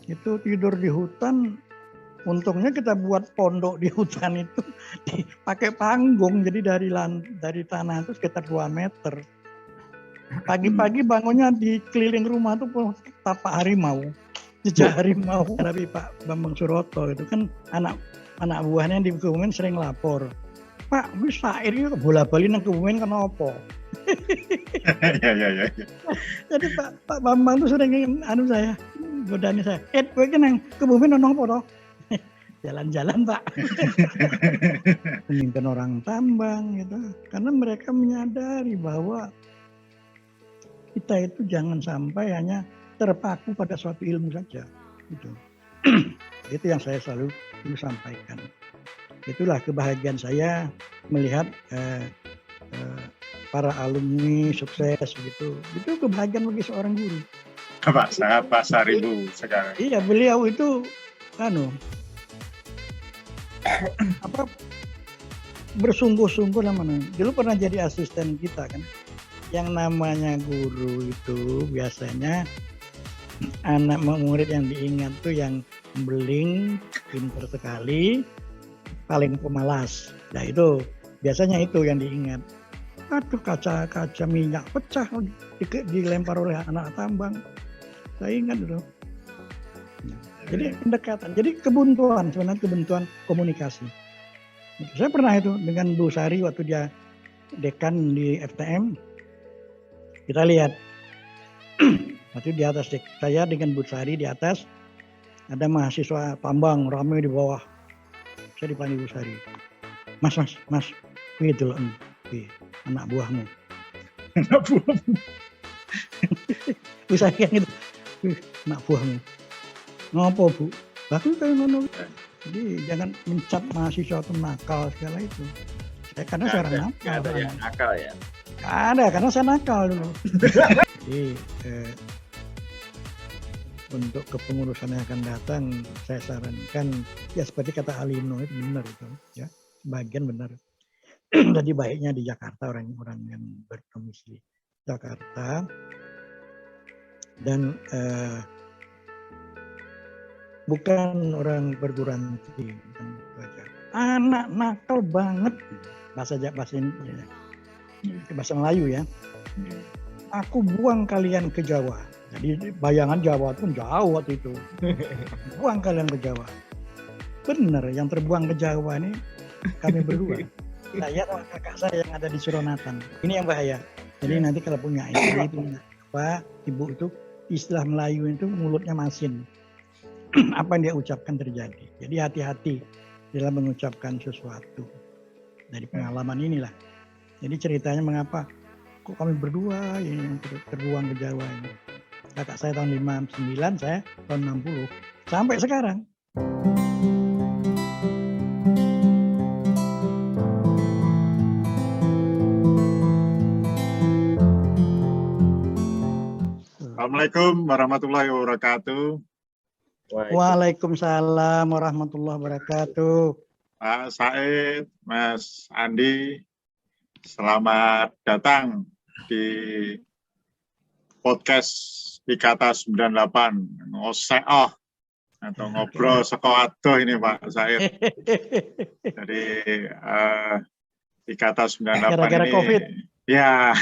Itu tidur di hutan. Untungnya kita buat pondok di hutan itu pakai panggung, jadi dari tanah itu sekitar 2 meter. Pagi-pagi bangunnya di keliling rumah tuh tapak harimau, jejak harimau. Tapi Pak Bambang Suroto itu kan anak buahnya di Kebumen sering lapor, Pak, bisa airnya bola-bali nang Kebumen kenapa? Ya. Jadi Pak Bambang tuh sering saya godani saya, kowe ki nang Kebumen ono apa toh? Jalan-jalan Pak. Memimpin orang tambang gitu. Karena mereka menyadari bahwa kita itu jangan sampai hanya terpaku pada suatu ilmu saja. Gitu. Itu yang saya selalu sampaikan. Itulah kebahagiaan saya melihat para alumni sukses gitu. Itu kebahagiaan bagi seorang guru. Pak, sangat Pak Saribu sekarang. Iya, beliau itu bersungguh-sungguh namanya. Dulu pernah jadi asisten kita kan. Yang namanya guru itu biasanya anak murid yang diingat tuh yang beling, pintar sekali, paling pemalas. Nah itu biasanya itu yang diingat. Aduh, kaca minyak pecah dilempar oleh anak tambang. Saya ingat itu. Jadi pendekatan, jadi kebuntuan komunikasi. Saya pernah itu dengan Bu Sari waktu dia dekan di FTM. Kita lihat waktu di atas saya dengan Bu Sari di atas, ada mahasiswa tambang ramai di bawah. Saya dipanggil Bu Sari. Mas, itu loh, anak buahmu. Anak buahmu. Bu Sari yang itu, anak buahmu. Ngopo Bu? Bahkan kayak ngono. Jadi jangan mencap mahasiswa itu nakal segala itu. Karena saya orang nakal. Ada yang nakal ya? Ada, karena saya nakal dulu. Jadi untuk kepengurusan yang akan datang, saya sarankan ya seperti kata Alino itu benar itu, ya sebagian benar. Jadi baiknya di Jakarta orang-orang yang berdomisili Jakarta dan bukan orang perguruan tinggi. Anak nakal banget bahasa Melayu ya. Aku buang kalian ke Jawa. Jadi bayangan Jawa pun jauh waktu itu. Buang kalian ke Jawa. Benar, yang terbuang ke Jawa ini kami berdua. Saya sama kakak saya yang ada di Suronatan. Ini yang bahaya. Jadi nanti kalau punya ibu itu istilah Melayu itu mulutnya masin. Apa yang dia ucapkan terjadi. Jadi hati-hati dalam mengucapkan sesuatu. Dari pengalaman inilah. Jadi ceritanya mengapa kok kami berdua yang terbuang ke Jawa ini. Kakak saya tahun 59, saya tahun 60. Sampai sekarang. Assalamualaikum warahmatullahi wabarakatuh. Waalaikumsalam warahmatullahi wabarakatuh. Pak Said, Mas Andi, selamat datang di podcast Ikata 98. Ngoseoh atau ngobrol seko adoh ini Pak Said. Jadi Ikata 98 gara-gara ini COVID. Ya,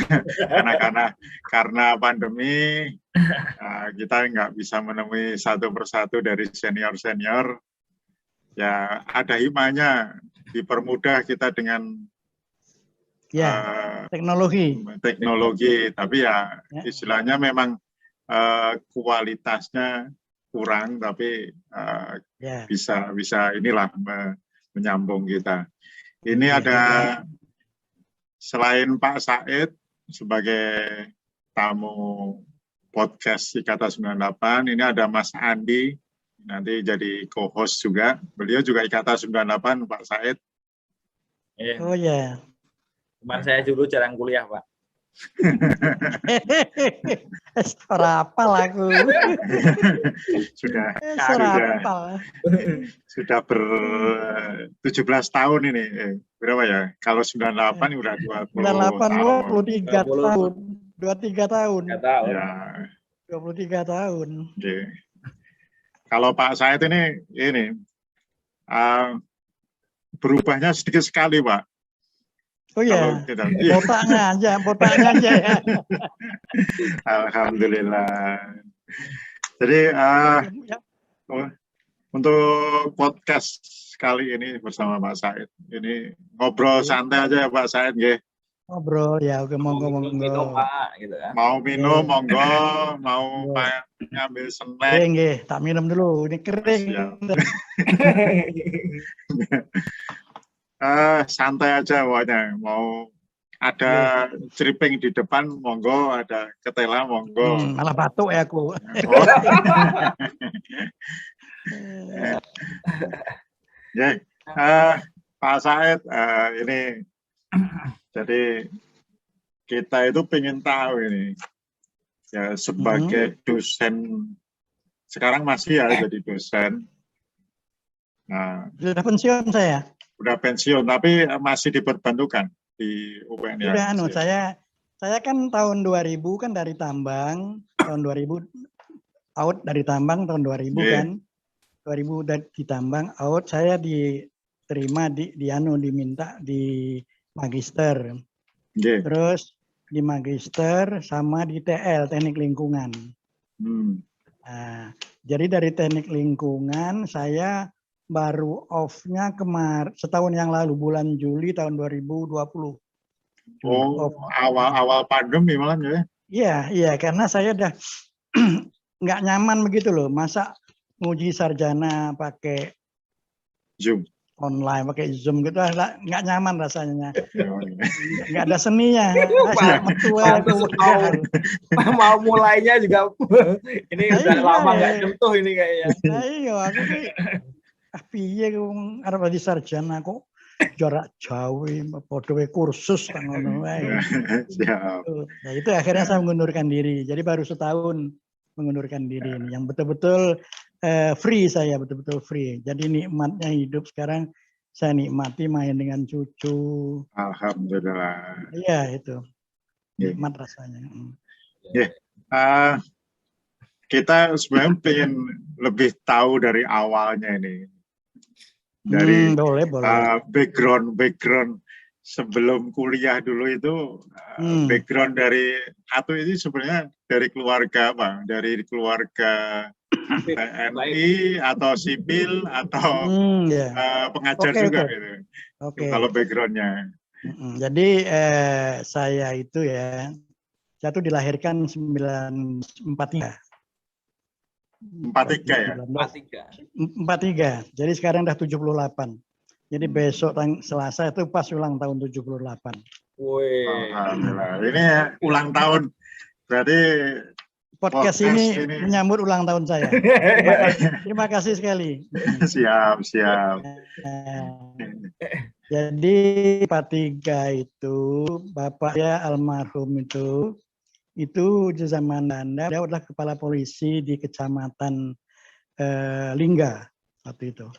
karena pandemi kita nggak bisa menemui satu persatu dari senior-senior. Ya, ada hikmahnya dipermudah kita dengan teknologi. Tapi ya istilahnya memang kualitasnya kurang, tapi bisa inilah menyambung kita. Ini ada selain Pak Said sebagai tamu podcast Ikata 98, ini ada Mas Andi, nanti jadi co-host juga. Beliau juga Ikata 98, Pak Said. Oh ya. Cuman saya dulu jarang kuliah, Pak. Serapal aku. Sudah 17 tahun ini. Berapa ya? Kalau 98 udah 20 tahun. 23 tahun. Ya. 23 tahun. Okay. Kalau Pak Said ini berubahnya sedikit sekali, Pak. Oh Kalau iya, kita, iya. botaknya aja ya. Alhamdulillah. Jadi Ya, untuk podcast kali ini bersama Pak Said, ini ngobrol santai aja ya Pak Said, nggih. ngobrol ya, oke, monggo. Minum Pak, gitu kan. Mau minum, Oke. monggo, mau Monggo. ngambil snack, Nggih, tak minum dulu. Ini kering. siap. Santai aja pokoknya. Mau ada ceriping di depan, monggo. Ada ketela, monggo. Malah batuk ya aku. Oh. Ya, Pak Said, ini jadi kita itu pengen tahu ini ya sebagai dosen, sekarang masih ya jadi dosen. Nah, Sudah pensiun saya. udah pensiun tapi masih diperbantukan di UPN ya. Sudah saya kan tahun 2000 kan dari tambang, tahun 2000 out dari tambang tahun 2000 kan. 2000 di tambang out, saya diterima diminta di magister. Terus di magister sama di TL, teknik lingkungan. Nah, jadi dari teknik lingkungan saya baru off-nya setahun yang lalu, bulan Juli tahun 2020. Awal pandemi malah ya? Iya, karena saya udah nggak nyaman begitu loh. Masa nguji sarjana pakai Zoom online, pakai Zoom gitu, nggak nyaman rasanya. Nggak ada seninya. Mau mulainya juga ini udah lama nggak nyentuh ini kayaknya. Iya, aku piye arep di sarjana kok jarak jauh padha kursus tak ngono wae. Nah, itu akhirnya saya mengundurkan diri. Jadi baru setahun mengundurkan diri ini. Yang betul-betul free saya, betul-betul free. Jadi nikmatnya hidup sekarang saya nikmati main dengan cucu. Alhamdulillah. Iya, itu. Nikmat rasanya. Kita sebenarnya pengen lebih tahu dari awalnya ini. Dari boleh. background sebelum kuliah dulu itu background dari Atu ini sebenarnya dari keluarga apa? Dari keluarga TNI atau sipil atau pengajar juga gitu. Kalau backgroundnya. Jadi saya itu saya tuh dilahirkan 1943. 43 ya? 43. Jadi sekarang udah 78. Jadi besok Selasa itu pas ulang tahun 78. Alhamdulillah. Ini ya, ulang tahun. Berarti podcast ini menyambut ulang tahun saya. Terima kasih sekali. Siap. Jadi 43 itu bapak ya almarhum itu zaman Belanda, dia adalah kepala polisi di Kecamatan Lingga waktu itu.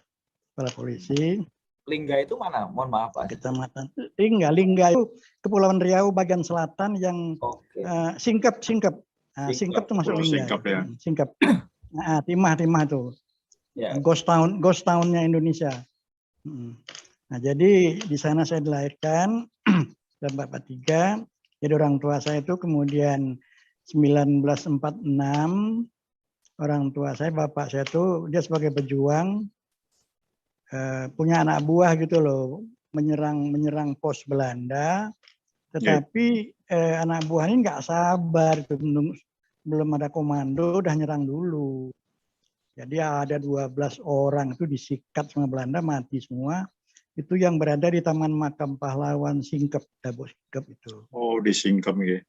Kepala polisi. Lingga itu mana? Mohon maaf Pak. Kecamatan Lingga itu Kepulauan Riau bagian selatan yang Singkep. Nah, Singkep itu masuk Lingga. Singkep. Nah, Timah itu. Ghost town-nya Indonesia. Nah, jadi di sana saya dilahirkan dan 43. Jadi orang tua saya itu kemudian 1946 orang tua saya, bapak saya itu dia sebagai pejuang punya anak buah gitu loh, menyerang pos Belanda, tetapi anak buah ini nggak sabar, belum ada komando udah nyerang dulu. Jadi ada 12 orang itu disikat sama Belanda, mati semua. Itu yang berada di Taman Makam Pahlawan Singkep, Dabo Singkep itu. Oh, di Singkep ya.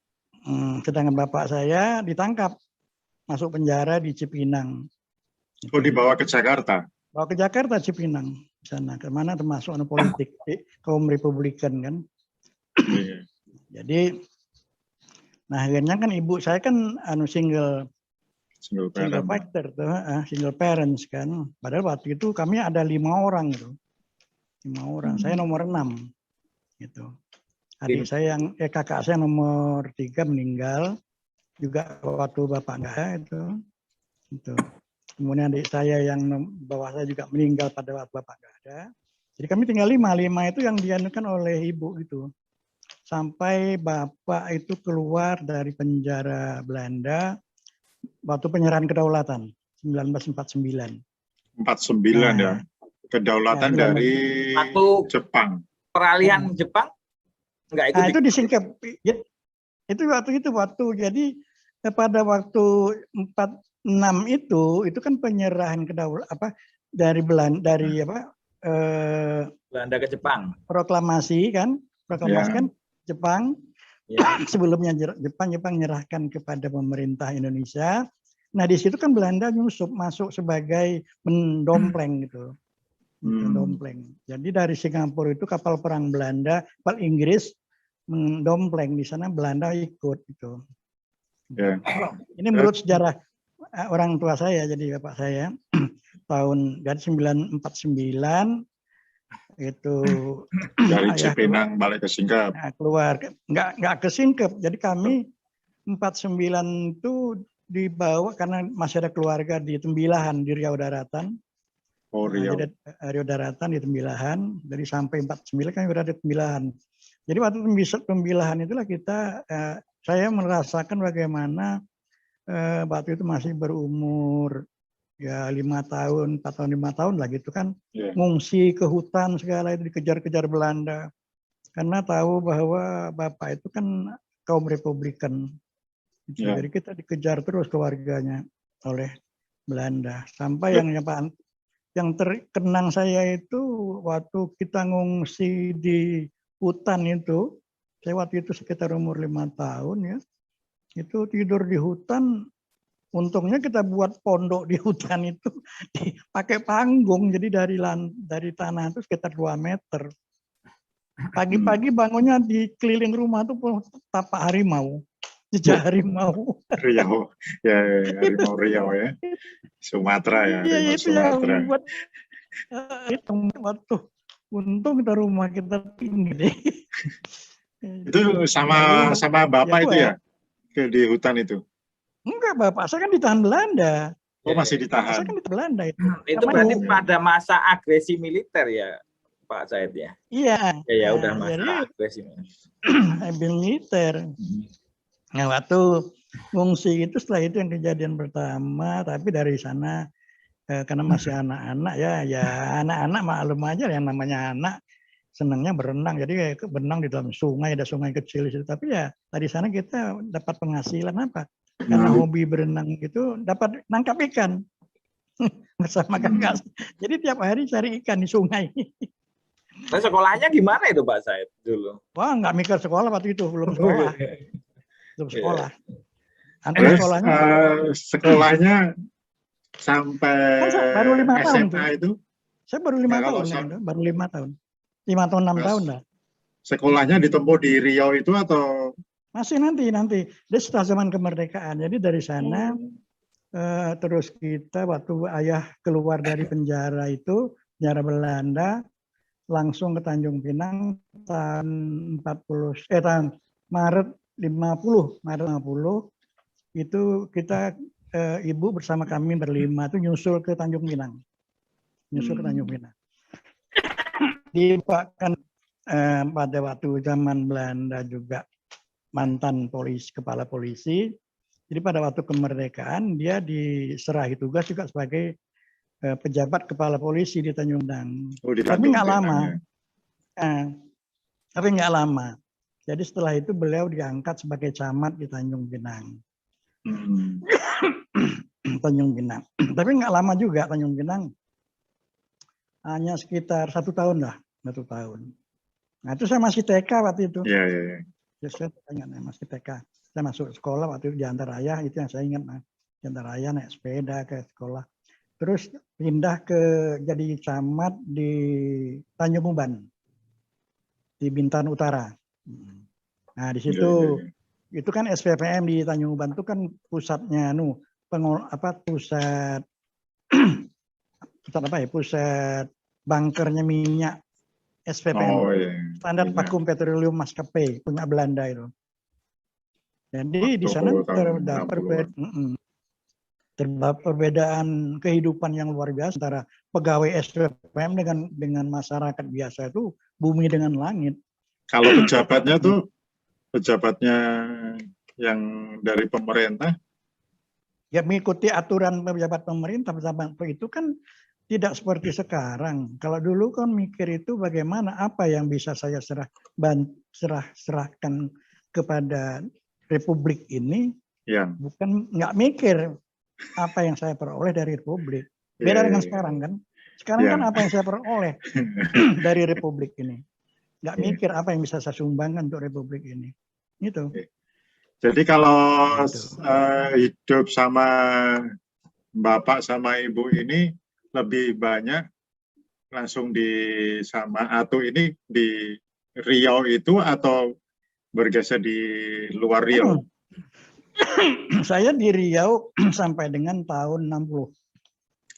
Sedangkan bapak saya ditangkap, masuk penjara di Cipinang. Oh, dibawa ke Jakarta? Bawa ke Jakarta, Cipinang, di sana. Kemana termasuk politik kaum Republikan kan. Jadi, nah akhirnya kan ibu saya kan single factor, single parents kan. Padahal waktu itu kami ada 5 orang itu. 5 orang, saya nomor 6 gitu. Adik saya kakak saya nomor 3 meninggal juga waktu bapak enggak itu. Kemudian adik saya yang bawah saya juga meninggal pada waktu bapak nggak ada. Jadi kami tinggal 5 itu yang dianukan oleh ibu itu. Sampai bapak itu keluar dari penjara Belanda waktu penyerahan kedaulatan 1949. 49 ya. Kedaulatan Ya, dari Waktu Jepang. peralihan Jepang nggak ikut. Nah, itu disingkap. Itu waktu jadi pada waktu 46 itu kan penyerahan kedaulatan dari Belanda dari Belanda ke Jepang. proklamasi kan Jepang Ya. sebelumnya Jepang menyerahkan kepada pemerintah Indonesia. Nah di situ kan Belanda nyusup masuk sebagai mendompleng gitu. Mendompleng. Jadi dari Singapura itu kapal perang Belanda, kapal Inggris mendompleng di sana, Belanda ikut gitu. Ya. Ini menurut sejarah orang tua saya, jadi bapak saya tahun 1949 itu dari ayah Cipinang balik ke Singkep. keluar, nggak ke Singkep. Jadi kami 49 itu dibawa karena masih ada keluarga di Tembilahan di Riau Daratan. Oh, Riau. Jadi Riau Daratan di Tembilahan. Jadi sampai 49 kan berada di Tembilahan. Jadi waktu Tembilahan itulah saya merasakan bagaimana waktu itu masih berumur ya 5 tahun, 4 tahun, 5 tahun lah gitu kan. Ngungsi ke hutan segala itu dikejar-kejar Belanda. Karena tahu bahwa bapak itu kan kaum Republikan. Jadi kita dikejar terus keluarganya oleh Belanda. Sampai yang terkenang saya itu waktu kita ngungsi di hutan itu, saya waktu itu sekitar umur 5 tahun ya, itu tidur di hutan. Untungnya kita buat pondok di hutan itu pakai panggung, jadi dari tanah itu sekitar 2 meter. Pagi-pagi bangunnya di keliling rumah itu tapak harimau, jejak harimau. Riau, ya harimau Riau ya, Sumatera ya, harimau itu Sumatera. yang buat waktu untung kita rumah kita tinggi deh. Itu sama bapak itu ya, di hutan itu? Enggak, bapak saya kan ditahan Belanda. Oh, masih ditahan. Saya kan di Belanda itu. Itu berarti pada masa agresi militer ya, Pak Said ya? Iya. Ya udah masa agresi militer. Nah, waktu ngungsi itu setelah itu yang kejadian pertama, tapi dari sana karena masih anak-anak ya anak-anak maklum aja yang namanya anak senangnya berenang, jadi berenang di dalam sungai, ada sungai kecil itu. Tapi ya dari sana kita dapat penghasilan apa? Karena hobi berenang itu dapat nangkap ikan bersama kakak. Jadi tiap hari cari ikan di sungai. Nah, sekolahnya gimana itu Pak Said dulu? Wah, nggak mikir sekolah waktu itu, belum sekolah. Belum sekolah. Sekolahnya sampai baru 5 tahun SMA itu? Saya baru 5 tahun, baru 5 tahun. 5 tahun 6 tahun lah. Sekolahnya ditempuh di Riau itu atau? Masih nanti. Dia setelah zaman kemerdekaan. Jadi dari sana terus kita waktu ayah keluar dari penjara itu, penjara Belanda, langsung ke Tanjung Pinang tahun Maret 50 itu kita ibu bersama kami berlima itu nyusul ke Tanjung Pinang. Dipakkan pada waktu zaman Belanda juga mantan kepala polisi. Jadi pada waktu kemerdekaan dia diserahi tugas juga sebagai pejabat kepala polisi di Tanjung Pinang. Tapi nggak lama. Jadi setelah itu beliau diangkat sebagai camat di Tanjung Pinang. Tanjung Pinang. Tapi nggak lama juga Tanjung Pinang. Hanya sekitar 1 tahun lah, 1 tahun. Nah itu saya masih TK waktu itu. Iya. Saya ingat masih TK. Saya masuk sekolah waktu itu diantar ayah, itu yang saya ingat. Diantar ayah naik sepeda ke sekolah. Terus pindah jadi camat di Tanjung Uban, di Bintan Utara. Nah di situ itu kan SPPM di Tanjung Uban itu kan pusatnya pusat bunkernya minyak SPPM. Standar Vakum Petroleum Maskapai punya Belanda itu. Jadi di sana terdapat Perbedaan kehidupan yang luar biasa antara pegawai SPM dengan masyarakat biasa itu bumi dengan langit. Kalau pejabatnya tuh, pejabatnya yang dari pemerintah, Ya mengikuti aturan pejabat pemerintah itu kan tidak seperti sekarang. Kalau dulu kan mikir itu bagaimana apa yang bisa saya serahkan kepada republik ini, ya, bukan nggak mikir apa yang saya peroleh dari republik. Beda dengan sekarang kan. Sekarang kan apa yang saya peroleh dari republik ini. Nggak mikir apa yang bisa saya sumbangkan untuk republik ini. Gitu. Jadi kalau Gitu. hidup sama bapak sama ibu ini lebih banyak langsung sama Atu ini di Riau itu atau bergeser di luar Riau? Saya di Riau sampai dengan tahun 60.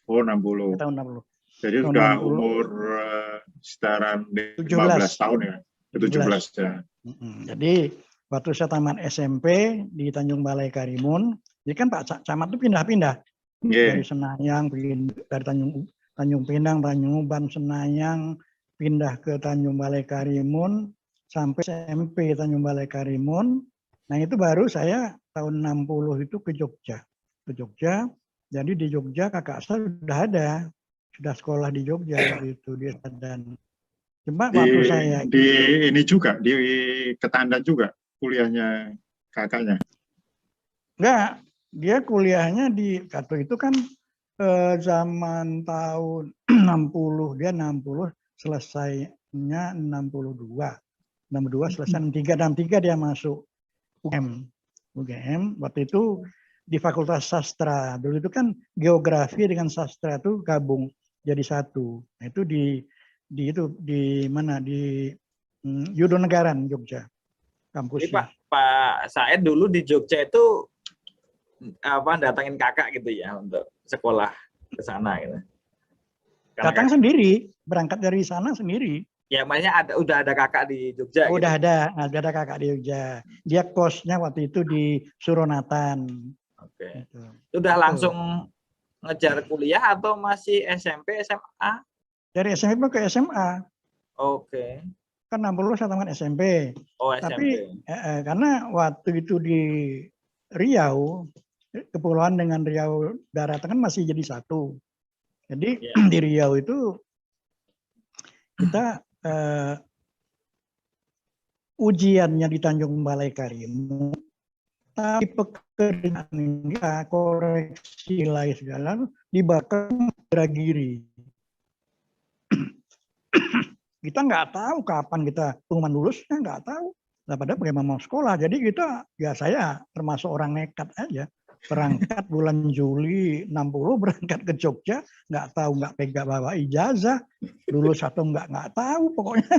Oh, 60. Tahun 60. Jadi tahun sudah 60. umur sekitaran 15 tahun ya? 17 ya. Jadi waktu saya tamat SMP di Tanjung Balai Karimun, jadi kan Pak Camat itu pindah-pindah. Dari Senayang, dari Tanjung Pinang, Tanjung Uban, Senayang, pindah ke Tanjung Balai Karimun, sampai SMP Tanjung Balai Karimun. Nah itu baru saya tahun 60 itu ke Jogja. Jadi di Jogja kakak saya sudah sekolah di Jogja waktu itu dia dan cuma waktu saya di ini juga di Ketandan juga kuliahnya kakaknya. Enggak, dia kuliahnya di Kato itu kan zaman tahun 60, dia 60 selesainya 62 selesai 63 dia masuk UGM waktu itu di Fakultas Sastra. Dulu itu kan geografi dengan sastra itu gabung jadi satu. Nah, itu di mana di Yudonegaran Jogja kampusnya. Pak Said dulu di Jogja itu datangin kakak gitu ya untuk sekolah ke sana gitu. Datang sendiri, berangkat dari sana sendiri. Ya, maksudnya udah ada kakak di Jogja. Udah gitu. ada kakak di Jogja. Dia kosnya waktu itu di Suronatan. Oke. Gitu. Udah langsung ngejar kuliah atau masih SMP, SMA? Dari SMP ke SMA. Oke. Kan 60 saya tamat SMP. Oh, Tapi SMP. Karena waktu itu di Riau, kepulauan dengan Riau daratan kan masih jadi satu. Jadi di Riau itu kita ujiannya di Tanjung Balai Karimun, tapi pekerjaan koreksi lain segala di Bakang Indragiri. Kita nggak tahu kapan kita pengumuman lulusnya, nggak tahu. Nah, padahal bagaimana mau sekolah. Jadi kita, ya saya termasuk orang nekat aja. Berangkat bulan Juli 60, berangkat ke Jogja, nggak tahu, nggak pegang bawa ijazah, lulus atau nggak tahu pokoknya.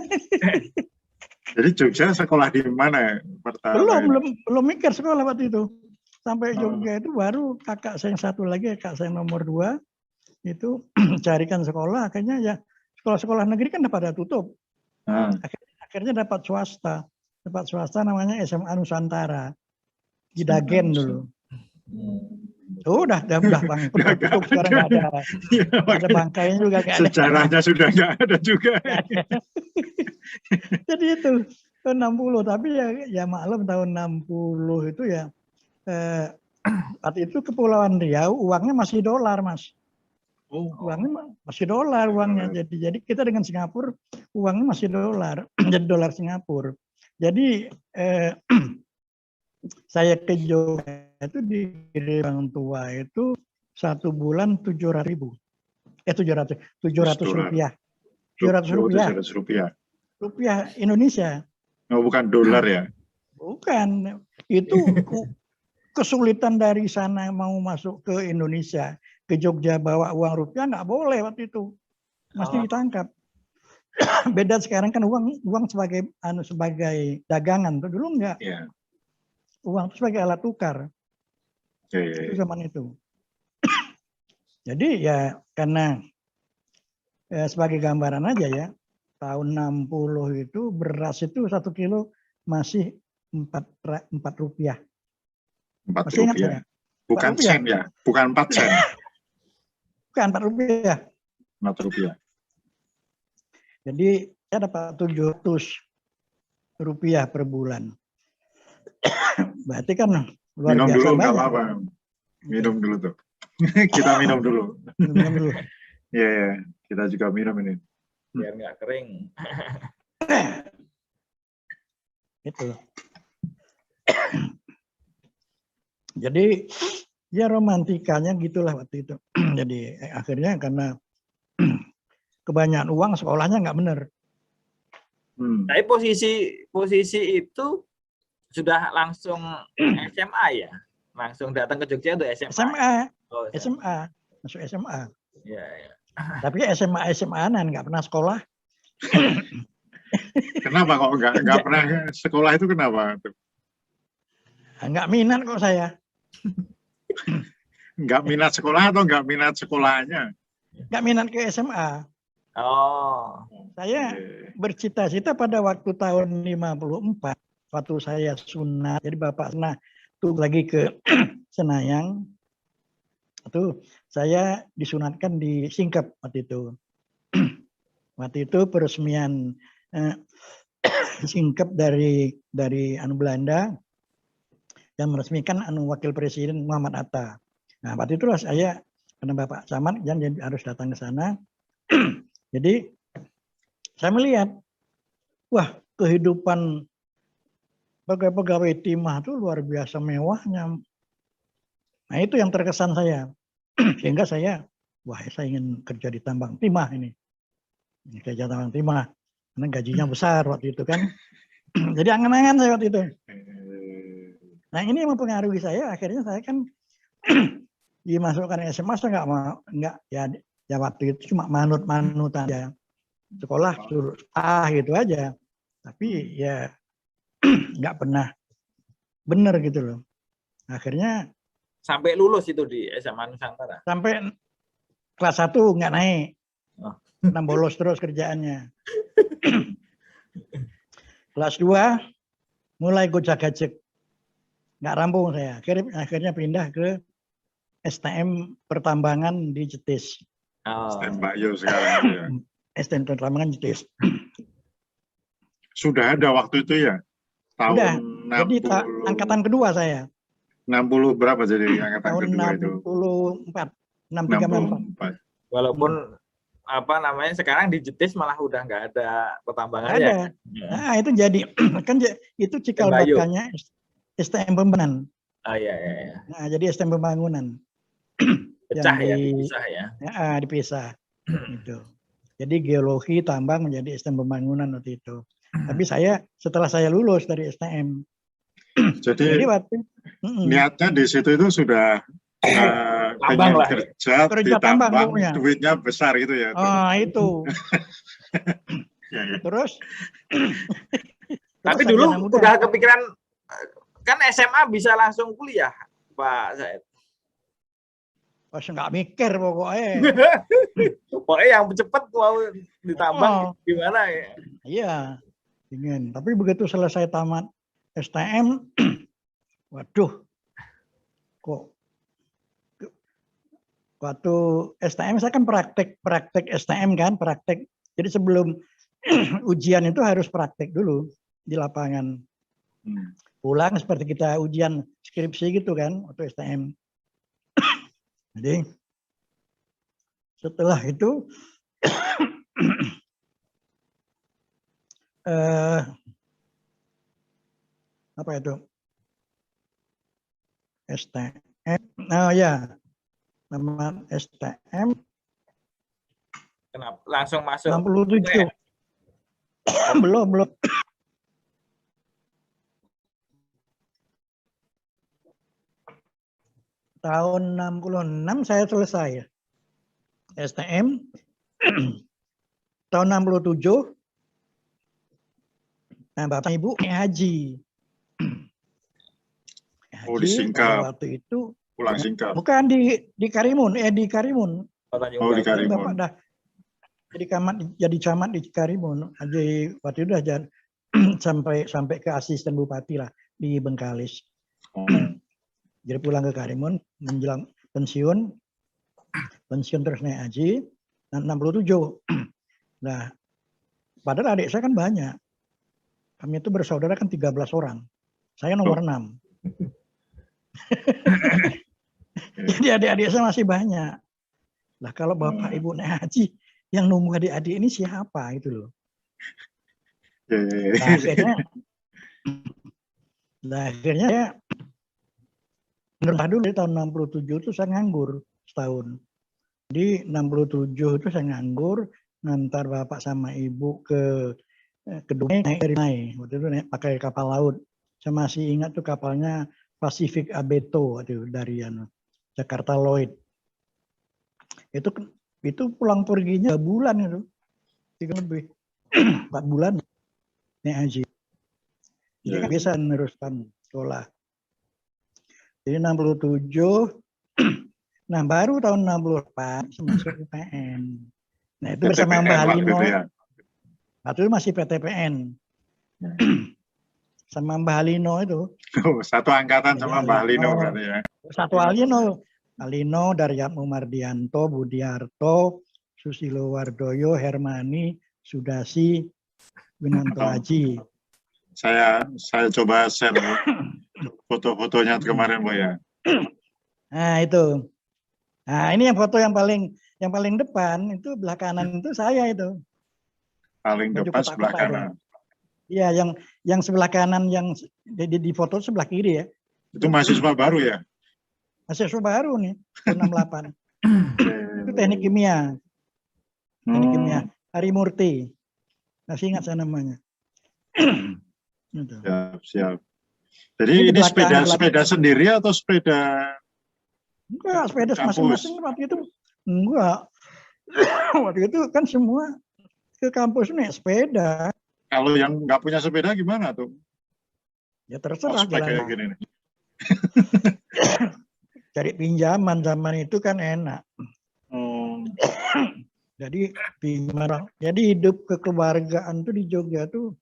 Jadi Jogja sekolah di mana pertama? Belum mikir sekolah waktu itu. Sampai Jogja itu baru kakak saya yang satu lagi, kakak saya nomor 2, itu carikan sekolah, akhirnya ya sekolah-sekolah negeri kan pada tutup. Akhirnya dapat swasta namanya SMA Nusantara di Dagen dulu. Udah bang, tutup sekarang nggak ada. Ada bangkainya juga nggak ada. Sejarahnya sudah nggak ada juga. Jadi itu tahun 60, tapi ya maklum tahun 60 itu ya waktu itu Kepulauan Riau uangnya masih dolar, Mas. Uangnya masih dolar uangnya. Jadi kita dengan Singapura uangnya masih dolar, jadi dolar Singapura. Jadi saya ke Jogja itu dikirim orang tua itu 1 bulan 700.000. 700 rupiah. 700 rupiah. Rupiah Indonesia. Oh, bukan dolar ya? Bukan. Itu kesulitan dari sana mau masuk ke Indonesia, ke Jogja bawa uang rupiah nggak boleh waktu itu. Mesti ditangkap. Beda sekarang kan uang sebagai dagangan. Dulu enggak. Yeah. Uang itu sebagai alat tukar. Itu zaman itu. Jadi ya karena sebagai gambaran aja ya, tahun 60 itu beras itu 1 kilo masih 4 rupiah. 4 masih rupiah. Ingat saya? Bukan rupiah. sen ya, bukan 4 sen. Bukan Rp4. 4 rupiah. Jadi saya dapat Rp700 per bulan. Berarti kan luar Minum biasa dulu nggak banyak. apa-apa. Minum dulu tuh. Kita minum dulu. Minum dulu. Iya, kita juga minum ini. Biar nggak kering. Itu. Jadi ya romantikanya gitulah waktu itu. Jadi akhirnya karena kebanyakan uang sekolahnya nggak bener. Tapi posisi itu sudah langsung SMA ya? Langsung datang ke Jogja itu SMA? SMA, Oh, SMA, masuk SMA. Ya, ya. Tapi SMA-an nggak pernah sekolah. Kenapa kok nggak pernah sekolah itu kenapa? Nggak minat kok saya. Nggak minat sekolah atau nggak minat sekolahnya? Nggak minat ke SMA. Oh. Saya bercita-cita pada waktu tahun 54, waktu saya sunat. Jadi Bapak Senah tuh lagi ke Senayang. Itu saya disunatkan di Singkep waktu itu. Waktu itu peresmian Singkep dari Belanda yang meresmikan wakil presiden Muhammad Atta. Nah, waktu itulah saya karena Bapak Camat jadi harus datang ke sana. Jadi saya melihat, wah kehidupan pegawai timah itu luar biasa mewahnya. Nah itu yang terkesan saya, sehingga saya ingin kerja di tambang timah ini. Kerja tambang timah, karena gajinya besar waktu itu kan. Jadi angan-angan saya waktu itu. Nah ini yang mempengaruhi saya, akhirnya saya kan dimasukkan SMA, saya nggak ya waktu itu cuma manut aja. Sekolah suruh gitu aja. Tapi ya nggak pernah bener gitu loh. Akhirnya sampai lulus itu di SMA Nusantara. Sampai kelas 1 nggak naik. Karena bolos terus kerjaannya. Kelas 2 mulai gojek-gajek. Nggak rampung saya. Akhirnya pindah ke STM Pertambangan di Jetis. STM Bayu sekarang ya. STM Pertambangan Jetis. Sudah ada waktu itu ya? Tahun Udah. 60. Jadi angkatan kedua saya. 60 berapa jadi angkatan tahun kedua itu? 64. 64. Walaupun apa namanya sekarang di Jetis malah udah nggak ada pertambangannya. Ada. Nah itu jadi kan itu cikal bakalnya STM Pembangunan. Iya. Nah jadi STM Pembangunan. Pecah ya, dipisah ya. Dipisah. Gitu. Jadi geologi tambang menjadi STM Pembangunan waktu itu. Tapi setelah saya lulus dari STM. Jadi niatnya di situ itu sudah tambang lah. Kerja di tambang, duitnya besar gitu ya. Itu. Ya. Terus tapi dulu udah kepikiran kan SMA bisa langsung kuliah, Pak Said. Pas nggak mikir pokoknya. Pokoknya yang cepat mau ditambang gimana ya? Iya. Ingin. Tapi begitu selesai tamat STM, waduh, kok waktu STM saya kan praktek STM kan, praktek. Jadi sebelum ujian itu harus praktek dulu di lapangan. Pulang seperti kita ujian skripsi gitu kan, waktu STM. Jadi setelah itu apa itu STM? Oh ya, nama STM. Kenapa langsung masuk? 67. belum. Tahun 66 saya selesai STM. Tahun 67 nah Bapak Ibu haji. Oh, di Singkap. Waktu itu pulang Singkap. Bukan di Karimun, di Karimun. Oh, di Karimun. Bapak dah jadi camat di Karimun. Jadi waktu itu udah sampai ke asisten bupati lah di Bengkalis. Jadi pulang ke Karimun menjelang pensiun terus naik haji 67. Nah, padahal adik saya kan banyak. Kami itu bersaudara kan 13 orang. Saya nomor 6. Jadi adik-adik saya masih banyak. Lah kalau bapak ibu naik haji, yang nunggu adik-adik ini siapa itu loh. Nah, akhirnya ya dulu di tahun 67 itu saya nganggur setahun. Di 67 itu saya nganggur, ngantar bapak sama ibu ke Dumai, naik dari Dumai. Waktu itu naik pakai kapal laut. Saya masih ingat tuh kapalnya Pacific Abeto dari Jakarta Lloyd. Itu pulang perginya 3 bulan itu. 3 lebih. 4 bulan naik haji. Jadi kan bisa meneruskan sekolah. Jadi 67. Nah, baru tahun 68 masuk UPN. Nah, itu bersama Mbah Halino. Waktu itu masih PTPN. Sama Mbah Halino itu. Satu angkatan sama Mbah Halino berarti ya. Satu Halino. Halino, Daryatmo Mardianto, Budiarto, Susilo Wardoyo, Hermani, Sudasi, Winanto Haji. Saya coba share foto-fotonya kemarin, Pak ya. Nah, itu. Nah, ini yang foto yang paling depan itu belah kanan itu saya itu. Paling depan sebelah kanan. Iya, yang sebelah kanan yang di foto sebelah kiri ya. Itu mahasiswa baru ya? Mahasiswa baru nih, tahun 68. Itu teknik kimia. Teknik kimia. Harimurti. Masih ingat saya namanya. Siap. Jadi ini sepeda sendiri atau sepeda? Enggak, sepeda masing-masing waktu itu. Enggak. Waktu itu kan semua ke kampus naik sepeda. Kalau yang nggak punya sepeda gimana tuh? Ya terserah kayak gini nih. Cari pinjaman zaman itu kan enak. Jadi pinjaman. Jadi hidup kekeluargaan tuh di Jogja tuh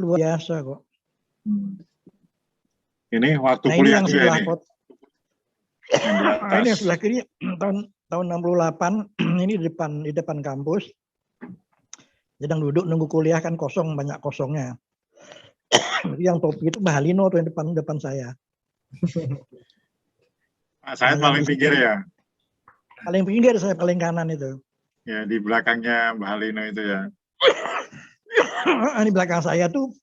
luar biasa kok. Ini waktu kuliah yang juga ini. Ini yang sebelah kiri tahun 68 ini di depan kampus. Sedang duduk nunggu kuliah kan kosong, banyak kosongnya. Yang topi itu Mbah Halino tuh yang depan saya. Saya paling pinggir ya. Paling pinggir saya, paling kanan itu. Ya, di belakangnya Mbah Halino itu ya. Di belakang saya tuh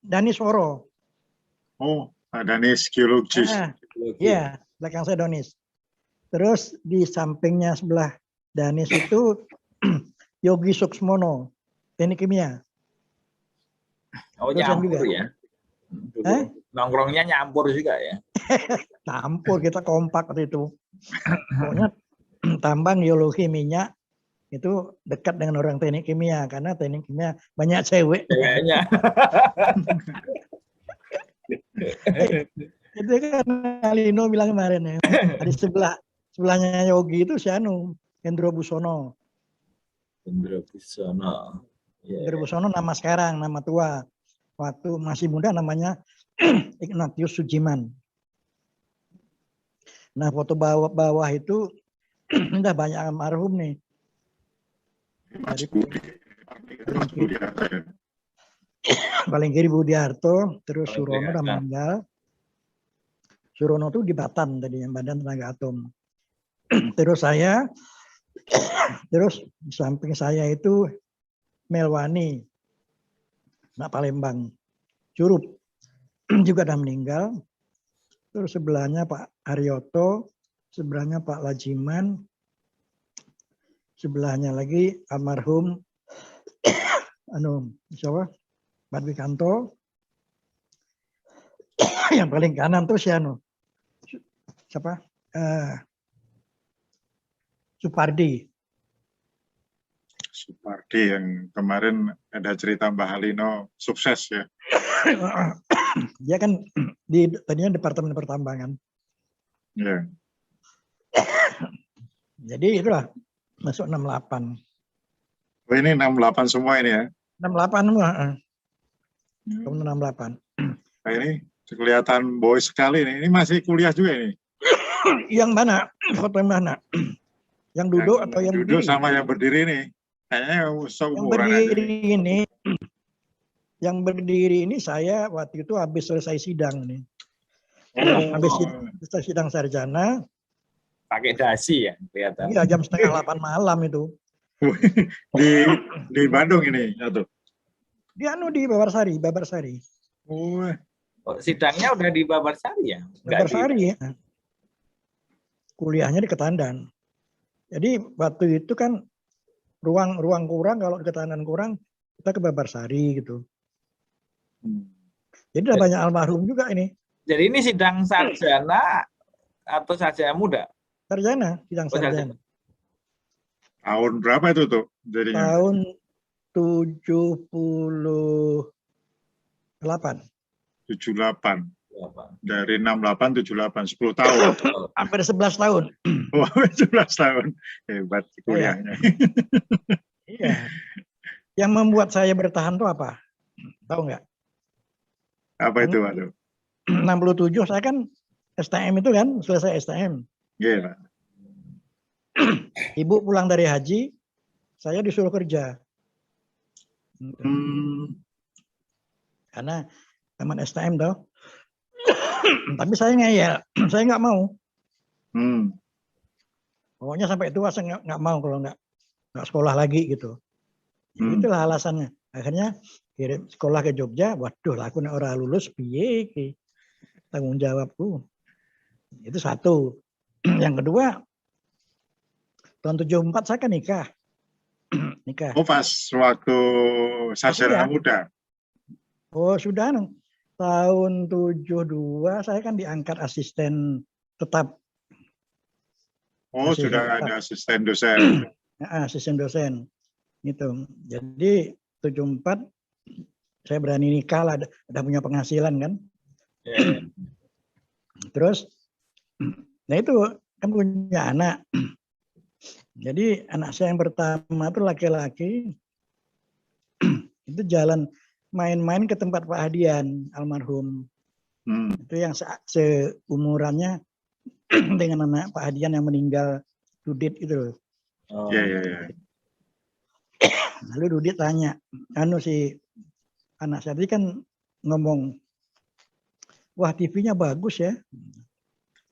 Danis Woro. Oh, Danis geologis. Iya, belakang saya Danis. Terus di sampingnya sebelah Danis itu Yogi Suksmono, teknik kimia. Oh, nyampur ya? Nongkrongnya nyampur juga ya? Campur, kita kompak waktu itu. Pokoknya tambang, geologi, minyak itu dekat dengan orang teknik kimia karena teknik kimia banyak cewek. Ceweknya. Itu kan Alino bilang kemarin ya. Di sebelahnya Yogi itu si Hendro Busono. Hendro Busono. Hendro Busono nama sekarang, nama tua. Waktu masih muda namanya Ignatius Sujiman. Nah, foto bawah itu udah banyak almarhum nih. Paling kiri Budiarto, terus Surono udah meninggal. Surono tuh di Batan tadi, yang Badan Tenaga Atom. Terus saya, terus di samping saya itu Melwani, anak Palembang, Curup, juga udah meninggal. Terus sebelahnya Pak Haryoto, sebelahnya Pak Lajiman, sebelahnya lagi almarhum siapa? Pak Wikanto. Yang paling kanan tuh si siapa? Supardi. Supardi yang kemarin ada cerita Mbah Halino sukses ya. Dia kan tadinya Departemen Pertambangan. Ya. Jadi itulah masuk 68. Oh, ini 68 semua ini ya? 68 semua. Tahun 68. Nah, ini kelihatan boy sekali nih. Ini masih kuliah juga ini. Yang mana? Foto yang mana? Yang duduk atau yang duduk berdiri? sama yang berdiri nih. Kayaknya Yang seumuran aja berdiri nih. ini, yang berdiri ini saya waktu itu habis selesai sidang nih. Habis selesai sidang sarjana. Pakai dasi ya kelihatan. Iya, jam 7:30 malam itu. di Bandung ini atau? Di Babarsari. Oh, Sidangnya udah di Babarsari ya? Babarsari ya. Kuliahnya di Ketandan. Jadi waktu itu kan ruang kurang, kalau di Ketandan kurang kita ke Babarsari gitu. Jadi udah banyak almarhum juga ini. Jadi ini sidang sarjana atau sarjana muda? Sarjana, sidang sarjana. Tahun berapa itu tuh jadinya? Tahun 78. 78. Dari 68 78 10 tahun. Hampir 11 tahun. Wah, 11 tahun. Hebat kuliahnya. Iya. Yang membuat saya bertahan tuh apa? Tahu nggak? Apa itu, Waduh? 67 saya kan STM itu kan, selesai STM. Iya, Pak. Ibu pulang dari haji, saya disuruh kerja. Karena teman STM toh. Tapi saya ngeyel, saya nggak mau. Pokoknya sampai tua saya nggak mau kalau nggak sekolah lagi gitu. Itulah alasannya. Akhirnya kirim sekolah ke Jogja. Waduh, aku nek ora lulus piye iki? Tanggung jawabku. Itu satu. Yang kedua, tahun 74 saya kan nikah. Oh, pas waktu sarjana muda. Oh, sudah. Tahun 72 saya kan diangkat asisten tetap. Oh, asisten sudah tetap. ada asisten dosen. Asisten dosen. Gitu. Jadi 74 saya berani nikah lah, udah punya penghasilan kan. Terus, nah itu kan punya anak. Jadi anak saya yang pertama itu laki-laki, itu jalan main-main ke tempat Pak Hadian, almarhum. Itu yang seumurannya dengan anak Pak Hadian yang meninggal, Dudit itu. Iya. Lalu Dudit tanya, si anak saya tadi kan ngomong, wah TV-nya bagus ya.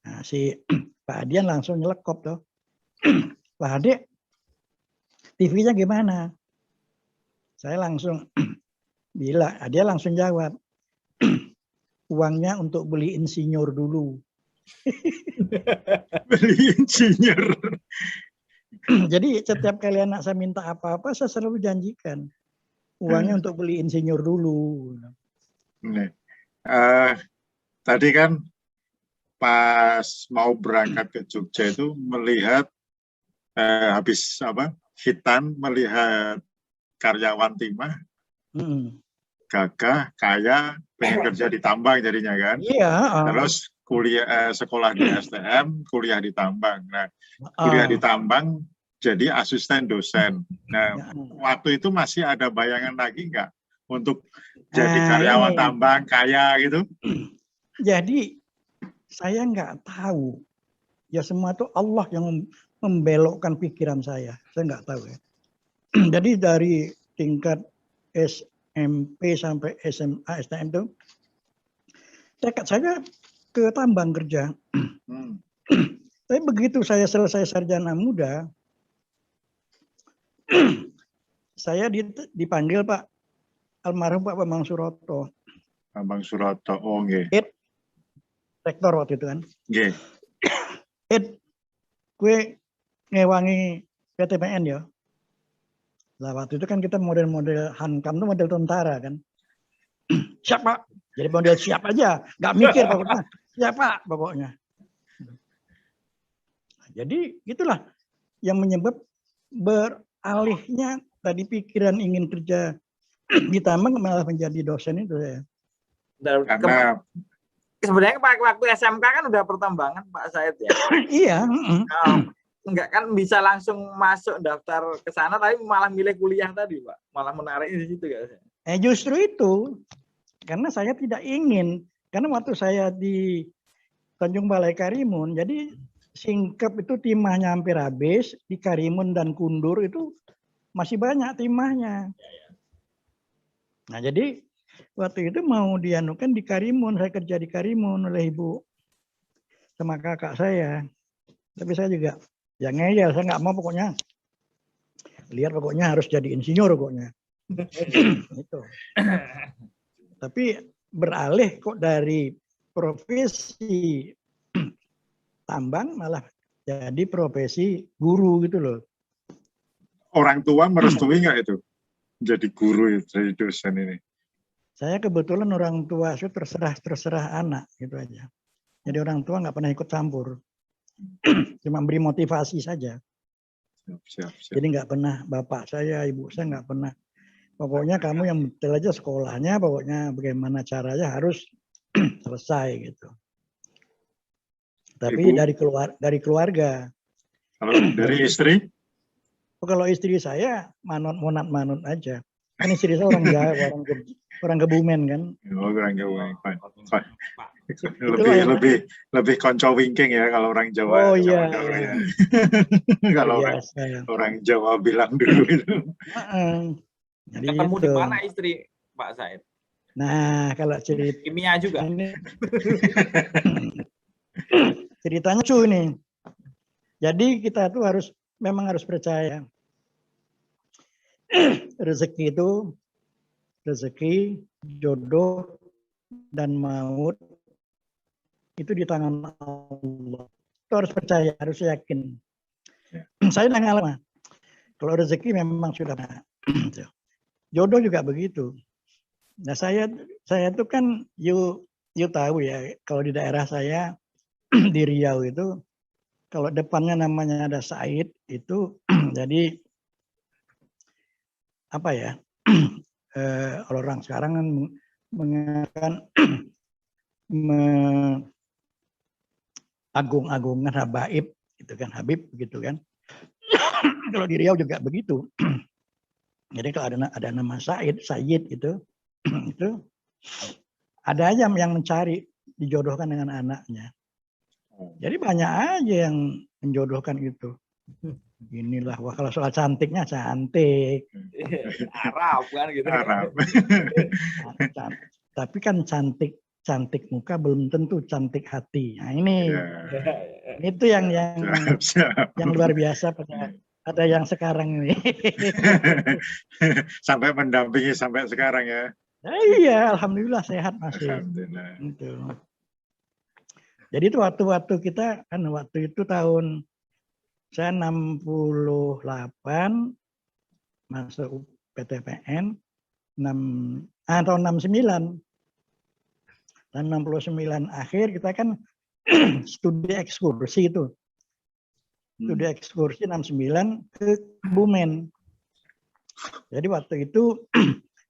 Nah, si Pak Hadian langsung nyelekop tuh. Pak Adik, TV-nya gimana? Saya langsung bilang, dia langsung jawab, uangnya untuk beli insinyur dulu. Beli insinyur. Jadi setiap kali anak saya minta apa-apa, saya selalu janjikan uangnya untuk beli insinyur dulu. Tadi kan pas mau berangkat ke Jogja itu melihat habis hitan melihat karyawan timah, gagah, kaya, pengen kerja di tambang jadinya kan. Iya. Terus sekolah di STM, kuliah di tambang. Nah, kuliah di tambang jadi asisten dosen. Nah, waktu itu masih ada bayangan lagi nggak untuk jadi karyawan tambang kaya gitu? Jadi saya nggak tahu. Ya semua itu Allah yang membelokkan pikiran saya. Saya nggak tahu ya. Jadi dari tingkat SMP sampai SMA, STM itu tekad saya ke tambang kerja. Tapi begitu saya selesai sarjana muda, saya dipanggil Pak almarhum Pak Bambang Suroto. Bambang Suroto, oh nggih. Rektor waktu itu kan. Nggih. Gue ngewangi PTPN ya. Lah waktu itu kan kita model-model Hankam itu model tentara kan. Siap Pak. Jadi model siap aja, nggak mikir pokoknya. Siap Pak pokoknya. Jadi itulah yang menyebab beralihnya tadi pikiran ingin kerja di tambang malah menjadi dosen itu ya. Karena sebenarnya waktu SMK kan udah pertambangan Pak Said ya. Iya. Enggak kan bisa langsung masuk daftar ke sana, tapi malah milih kuliah tadi Pak. Malah menarik di situ ya. Justru itu. Karena saya tidak ingin, karena waktu saya di Tanjung Balai Karimun, jadi singkep itu timahnya hampir habis, di Karimun dan Kundur itu masih banyak timahnya. Nah jadi waktu itu mau dianukan di Karimun, saya kerja di Karimun oleh ibu sama kakak saya. Tapi saya juga ya ngeyel, saya nggak mau pokoknya. Lihat pokoknya harus jadi insinyur pokoknya. Itu. Tapi beralih kok dari profesi tambang malah jadi profesi guru gitu loh. Orang tua merestui nggak itu? Jadi guru, jadi dosen ini? Saya kebetulan orang tua itu terserah anak gitu aja. Jadi orang tua nggak pernah ikut campur. Cuma beri motivasi saja. Siap. Jadi nggak pernah bapak saya, ibu saya nggak pernah. Pokoknya kamu yang betul aja sekolahnya, pokoknya bagaimana caranya harus selesai gitu. Tapi Ibu, dari keluarga. kalau dari istri? Kalau istri saya manut aja. Kan istri saya orang Jawa, orang Kebumen kan. Oh, orang Jawa. Itulah yang Lebih konco wingking ya kalau orang Jawa. Oh iya. Ya. Kalau orang Jawa bilang dulu itu. Jadi ketemu itu. di mana istri Pak Said? Nah, kalau cerita Kimia juga. Ceritanya cuy nih. Jadi kita tuh memang harus percaya. Rezeki, jodoh, dan maut itu di tangan Allah. Itu harus percaya, harus yakin. Saya udah ngalamin. Kalau rezeki memang sudah ada. Jodoh juga begitu. Nah saya itu kan you tahu ya, kalau di daerah saya di Riau itu kalau depannya namanya ada Said itu jadi apa ya? Orang sekarang kan mengatakan agung-agungan habaib gitu kan, Habib begitu kan. Kalau di Riau juga begitu. Jadi kalau ada nama Said itu ada aja yang mencari dijodohkan dengan anaknya. Jadi banyak aja yang menjodohkan itu. Inilah, wah kalau soal cantiknya cantik. Arab kan gitu. Arab. Tapi kan cantik muka belum tentu cantik hati. Nah ini itu yang luar biasa pada ada yang sekarang ini. Sampai mendampingi sampai sekarang ya. Iya, alhamdulillah sehat masih. Alhamdulillah. Gitu. Jadi itu waktu kita kan waktu itu tahun saya 68 masuk PTPN tahun 69. Tahun 69 akhir kita kan studi ekskursi itu. Studi ekskursi 69 ke Kebumen. Jadi waktu itu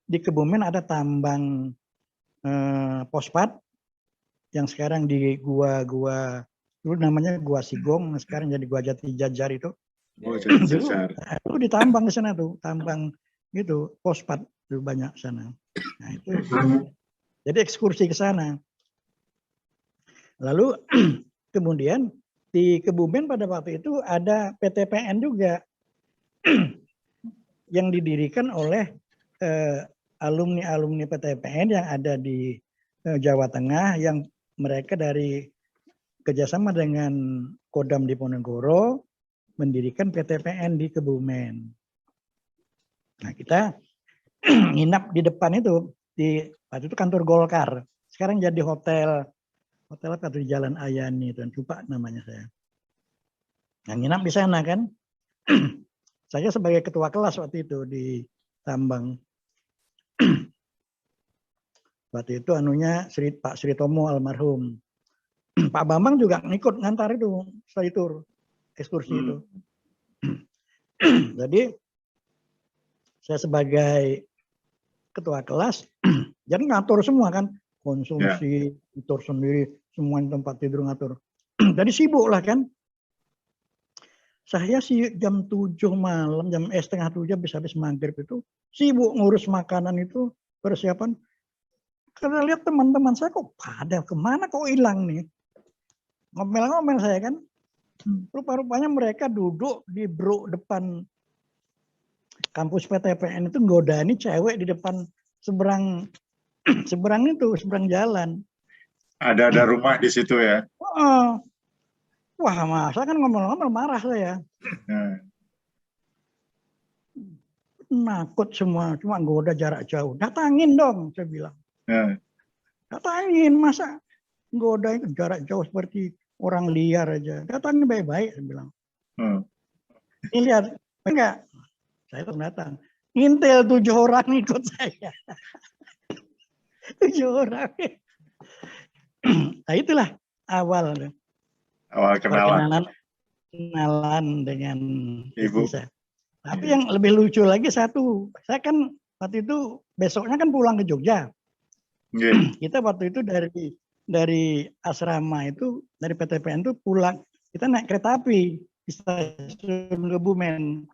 di Kebumen ada tambang fosfat yang sekarang di gua dulu namanya Gua Sigong, sekarang jadi Gua Jati Jajar itu. Oh, Jati Jajar. Itu ditambang ke sana tuh, tambang gitu, fosfat itu banyak sana. Nah, itu jadi ekskursi ke sana. Lalu kemudian di Kebumen pada waktu itu ada PTPN juga yang didirikan oleh alumni PTPN yang ada di Jawa Tengah yang mereka dari kerjasama dengan Kodam Diponegoro mendirikan PTPN di Kebumen. Nah kita nginap di depan itu, waktu itu kantor Golkar. Sekarang jadi hotel apa di Jalan Ayani, dan lupa namanya saya. Nah nginap di sana kan. Saya sebagai ketua kelas waktu itu di tambang. Waktu itu anunya Pak Sri Tomo almarhum. Pak Bambang juga ngikut ngantar itu, study tour, ekskursi itu. Jadi saya sebagai ketua kelas, jadi ngatur semua kan, konsumsi, ngatur sendiri, semua tempat tidur ngatur. Jadi sibuk lah kan. Saya sih jam 7 malam, jam setengah 7 habis maghrib itu, sibuk ngurus makanan itu, persiapan. Karena lihat teman-teman saya kok pada kemana kok hilang nih. Ngomel-ngomel saya kan. Rupa-rupanya mereka duduk di depan kampus PTPN itu nggodani cewek di depan seberang jalan. Ada rumah di situ ya. Wah, masa kan ngomel-ngomel marah saya. Nakut semua, cuma goda jarak jauh. Datangin dong, saya bilang. Datangin, masa goda jarak jauh seperti orang liar aja. Datangin baik-baik, saya bilang. Ini lihat, enggak? Saya datang. Ngintil 7 orang ikut saya. 7 orang. Nah itulah awal kenalan dengan ibu saya. Tapi yang lebih lucu lagi satu, saya kan waktu itu besoknya kan pulang ke Jogja. Kita waktu itu dari asrama itu, dari PTPN itu pulang, kita naik kereta api di stasiun Kebumen.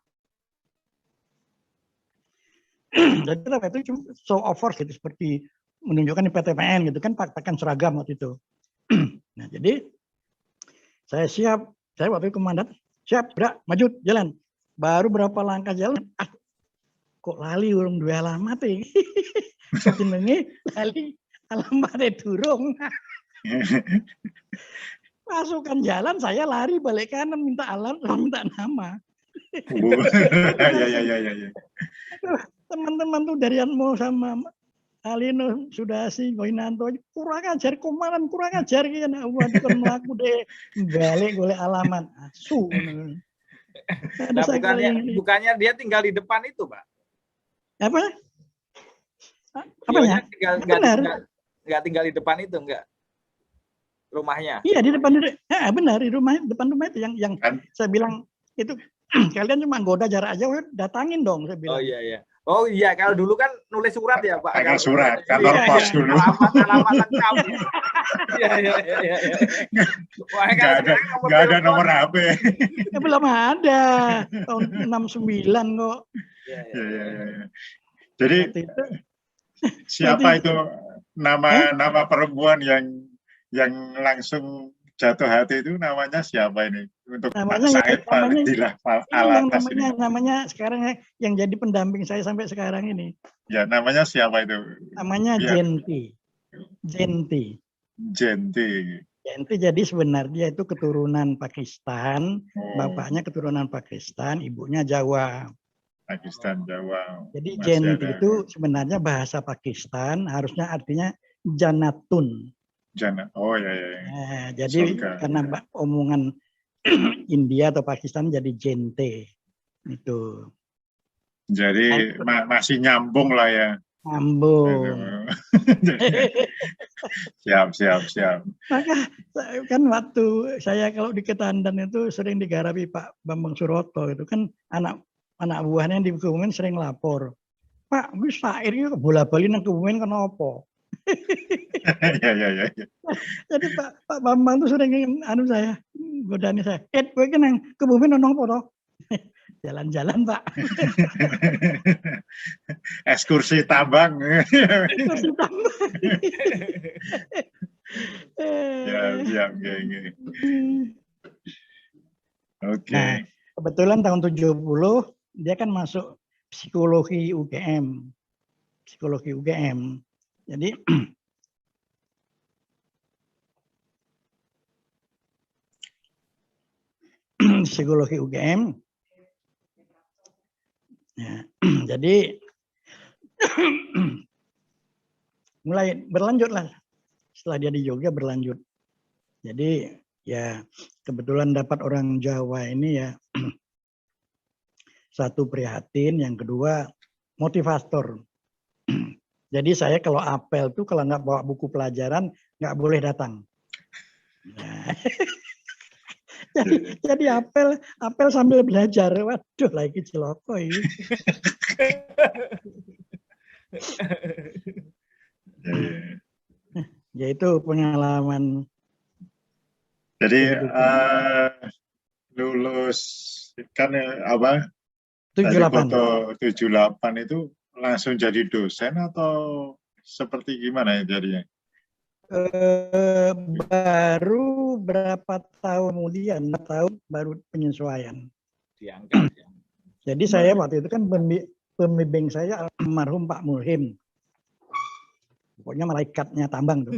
Jadi kereta itu cuma show of force gitu, seperti menunjukkan di PTPN gitu kan, pakaian seragam waktu itu. Nah jadi saya waktu itu komandan, siap, gerak, maju, jalan. Baru berapa langkah jalan, kok lali urung 2 alamat ya. Jenenge lali alamatnya durung. Pasukan jalan, saya lari balik kanan minta minta nama. Teman-teman tuh dari Anmo sama Alino Sudasi, Boinanto, kurang ajar komandan, kurang ajar kan. Waduh kan melaku deh balik golek alamat. Asu. Nah, bukannya dia tinggal di depan itu, Pak? Apa? Apanya? Nggak tinggal di depan itu, enggak? Rumahnya? Iya, di depan, benar, di depan rumah itu yang saya bilang itu kalian cuma goda jarak aja, datangin dong, saya bilang. Oh iya, kalau dulu kan nulis surat ya, Pak. Pakai surat, kantor pos dulu. Alamat lengkap. Iya. Nggak ada nomor HP. Belum ada, tahun 69 kok. Iya. Jadi siapa itu nama perempuan yang langsung jatuh hati itu namanya siapa ini? Untuk namanya sekarang yang jadi pendamping saya sampai sekarang ini. Ya, namanya siapa itu? Namanya Jenti. Jadi sebenarnya itu keturunan Pakistan, bapaknya keturunan Pakistan, ibunya Jawa. Pakistan, Jawa. Jadi Jenti itu sebenarnya bahasa Pakistan, harusnya artinya Janatun. Oh ya. Jadi karena omongan India atau Pakistan jadi Jente itu. Jadi masih nyambung lah ya. Nyambung. Siap. Maka kan waktu saya kalau di Ketandan itu sering digarapi Pak Bambang Suroto itu kan anak buahnya di Kebumen sering lapor. Pak, wis sair iki bola-bali nang Kebumen kenapa? Ya. Jadi Pak Bambang tuh sering saya godani saya. Kowe iki nang Kebumen ono apa to? Jalan-jalan, Pak. Ekskursi tambang. Ekskursi tambang. Ya. Oke. Nah, kebetulan tahun 70 dia kan masuk psikologi UGM. Jadi psikologi UGM. Ya, jadi mulai berlanjut lah. Setelah dia di Jogja berlanjut. Jadi ya kebetulan dapat orang Jawa ini ya. Satu prihatin, yang kedua motivator. Jadi saya kalau apel tuh kalau nggak bawa buku pelajaran nggak boleh datang. Nah. Jadi apel sambil belajar. Waduh, lagi celoko ini. Ya itu pengalaman. Jadi lulus kan 78 itu langsung jadi dosen atau seperti gimana ya jadinya? Baru berapa tahun kemudian, 4 tahun baru penyesuaian. Diangkat ya. Jadi saya waktu itu kan pembimbing saya almarhum Pak Mulhim. Pokoknya malaikatnya tambang tuh.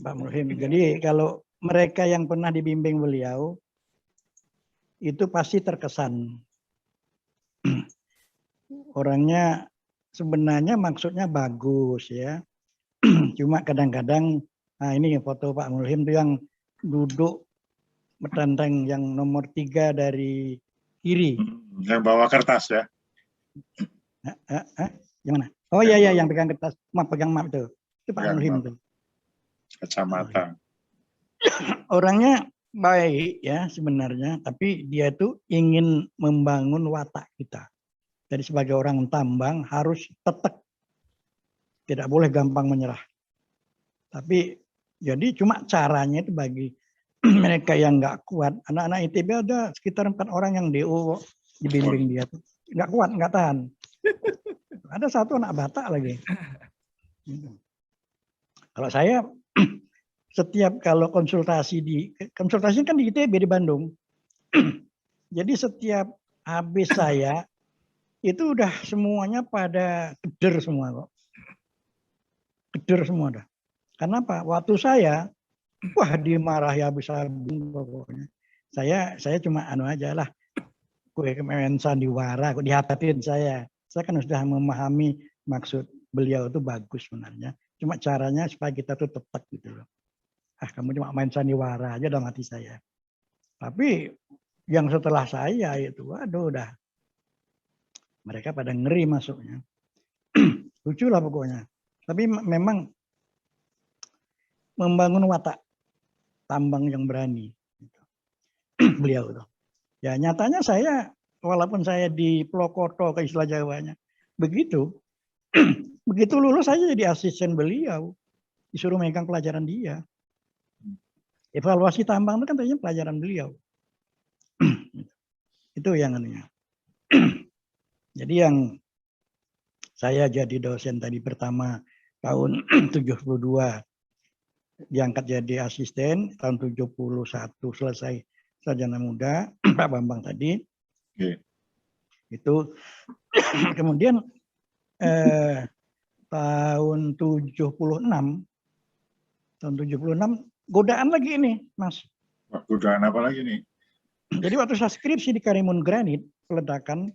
Pak Mulhim. Jadi kalau mereka yang pernah dibimbing beliau itu pasti terkesan. Orangnya sebenarnya maksudnya bagus ya. Cuma kadang-kadang, nah ini foto Pak Mulhim tuh yang duduk bertandang yang nomor 3 dari kiri. Yang bawa kertas ya? Yang mana? Oh iya yang pegang kertas, pegang map itu. Itu Pak Mulhim tuh. Kacamata. Orangnya baik ya sebenarnya, tapi dia tuh ingin membangun watak kita. Jadi sebagai orang tambang harus tetap, tidak boleh gampang menyerah. Tapi jadi cuma caranya itu bagi mereka yang nggak kuat. Anak-anak ITB ada sekitar 4 orang yang DO dibimbing dia tuh nggak kuat, nggak tahan. Ada satu anak Batak lagi. Kalau saya setiap kalau konsultasi kan di ITB di Bandung. Jadi setiap habis saya itu udah semuanya pada keder semua kok. Keder semua dah. Karena apa? Waktu saya wah dimarahi habis-habis pokoknya. Saya cuma aja lah. Kue kemen sandiwara kok dihapatin saya. Saya kan sudah memahami maksud beliau itu bagus sebenarnya. Cuma caranya supaya kita tuh tetap gitu loh. Kamu cuma main sandiwara aja dalam hati saya. Tapi yang setelah saya itu, waduh udah. Mereka pada ngeri masuknya. Lucu lah pokoknya. Tapi memang membangun watak tambang yang berani. Beliau tuh. Ya nyatanya saya, walaupun saya di Plokoto ke istilah Jawanya, begitu lulus saya jadi asisten beliau, disuruh megang pelajaran dia. Evaluasi tambang itu kan tadinya pelajaran beliau. Itu yang anunya. Jadi yang saya jadi dosen tadi pertama tahun 72, diangkat jadi asisten, tahun 71 selesai sarjana muda, Pak Bambang tadi. Itu kemudian tahun 76 godaan lagi ini, Mas. Godaan apa lagi nih? Jadi waktu saya skripsi di Karimun Granit, peledakan,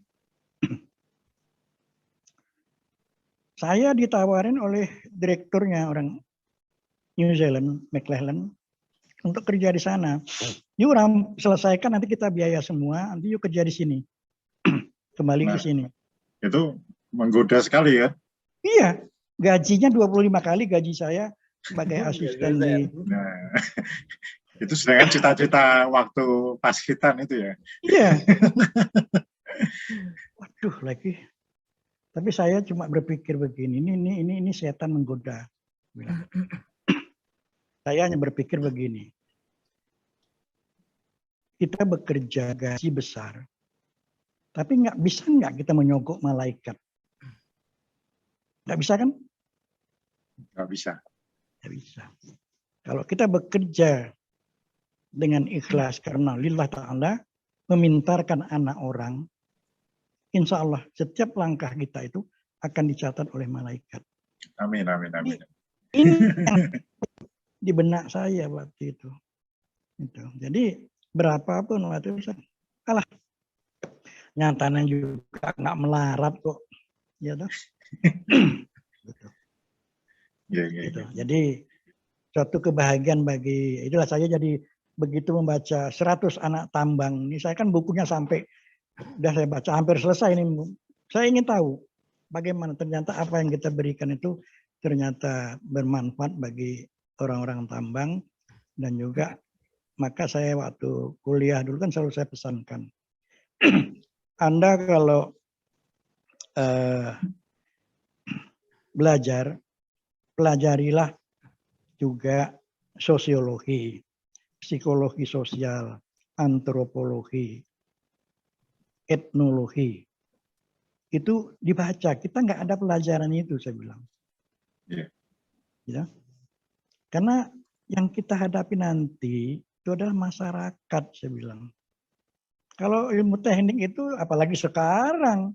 saya ditawarin oleh direkturnya orang New Zealand, McLellan, untuk kerja di sana. Yuk selesaikan, nanti kita biaya semua, nanti yuk kerja di sini. Kembali ke sini. Itu menggoda sekali ya? Iya, gajinya 25 kali gaji saya sebagai asisten di... Nah, itu sedangkan cita-cita waktu pas hitan itu ya? Iya. Waduh lagi. Tapi saya cuma berpikir begini, ini setan menggoda. Saya hanya berpikir begini. Kita bekerja gaji besar, tapi bisa nggak kita menyogok malaikat? Nggak bisa kan? Nggak bisa. Nggak bisa. Kalau kita bekerja dengan ikhlas karena lillah ta'ala, memintarkan anak orang, insya Allah setiap langkah kita itu akan dicatat oleh malaikat. Amin, amin, amin. Ini yang di benak saya waktu itu. Jadi berapapun waktu itu, kalah. Nyatanya juga nggak melarat kok. Ya toh? Gitu. Gitu. Jadi suatu kebahagiaan bagi, itulah saya jadi begitu membaca 100 anak tambang. Ini saya kan bukunya sampai, udah saya baca hampir selesai ini. Saya ingin tahu bagaimana ternyata apa yang kita berikan itu ternyata bermanfaat bagi orang-orang tambang. Dan juga maka saya waktu kuliah dulu kan selalu saya pesankan. Anda kalau belajar, pelajarilah juga sosiologi, psikologi sosial, antropologi, etnologi. itu dibaca. Kita nggak ada pelajaran itu, saya bilang. Iya. Ya. Karena yang kita hadapi nanti itu adalah masyarakat, saya bilang. Kalau ilmu teknik itu, apalagi sekarang,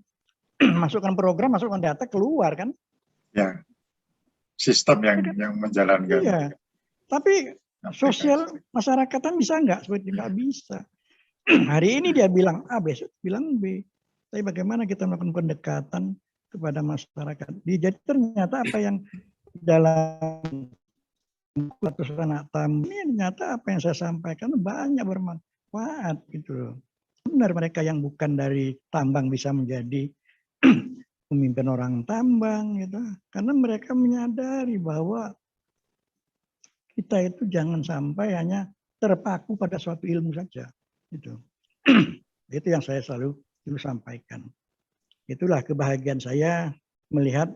masukkan program, masukkan data, keluar kan? Ya, sistem yang menjalankan. Iya, tapi aplikasi. sosial masyarakatan bisa nggak? Seperti nggak bisa. Hari ini dia bilang A, besok bilang B. Tapi bagaimana kita melakukan pendekatan kepada masyarakat? Jadi ternyata apa yang dalam ratus anak tamu ini ternyata apa yang saya sampaikan banyak bermanfaat gitu loh. Benar mereka yang bukan dari tambang bisa menjadi pemimpin orang tambang gitu. Karena mereka menyadari bahwa kita itu jangan sampai hanya terpaku pada suatu ilmu saja. Gitu. Itu yang saya selalu sampaikan. Itulah kebahagiaan saya melihat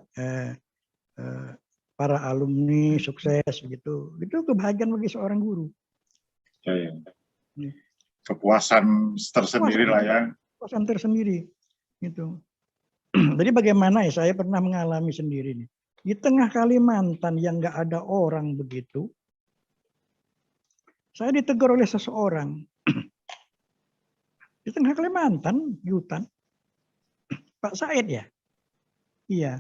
para alumni sukses gitu. Itu kebahagiaan bagi seorang guru. Ya. Kepuasan tersendiri lah ya. Kepuasan tersendiri. Gitu. Jadi bagaimana ya, saya pernah mengalami sendiri nih. Di tengah Kalimantan yang nggak ada orang begitu, saya ditegur oleh seseorang. Di tengah Kalimantan, di hutan. Pak Said ya? Iya.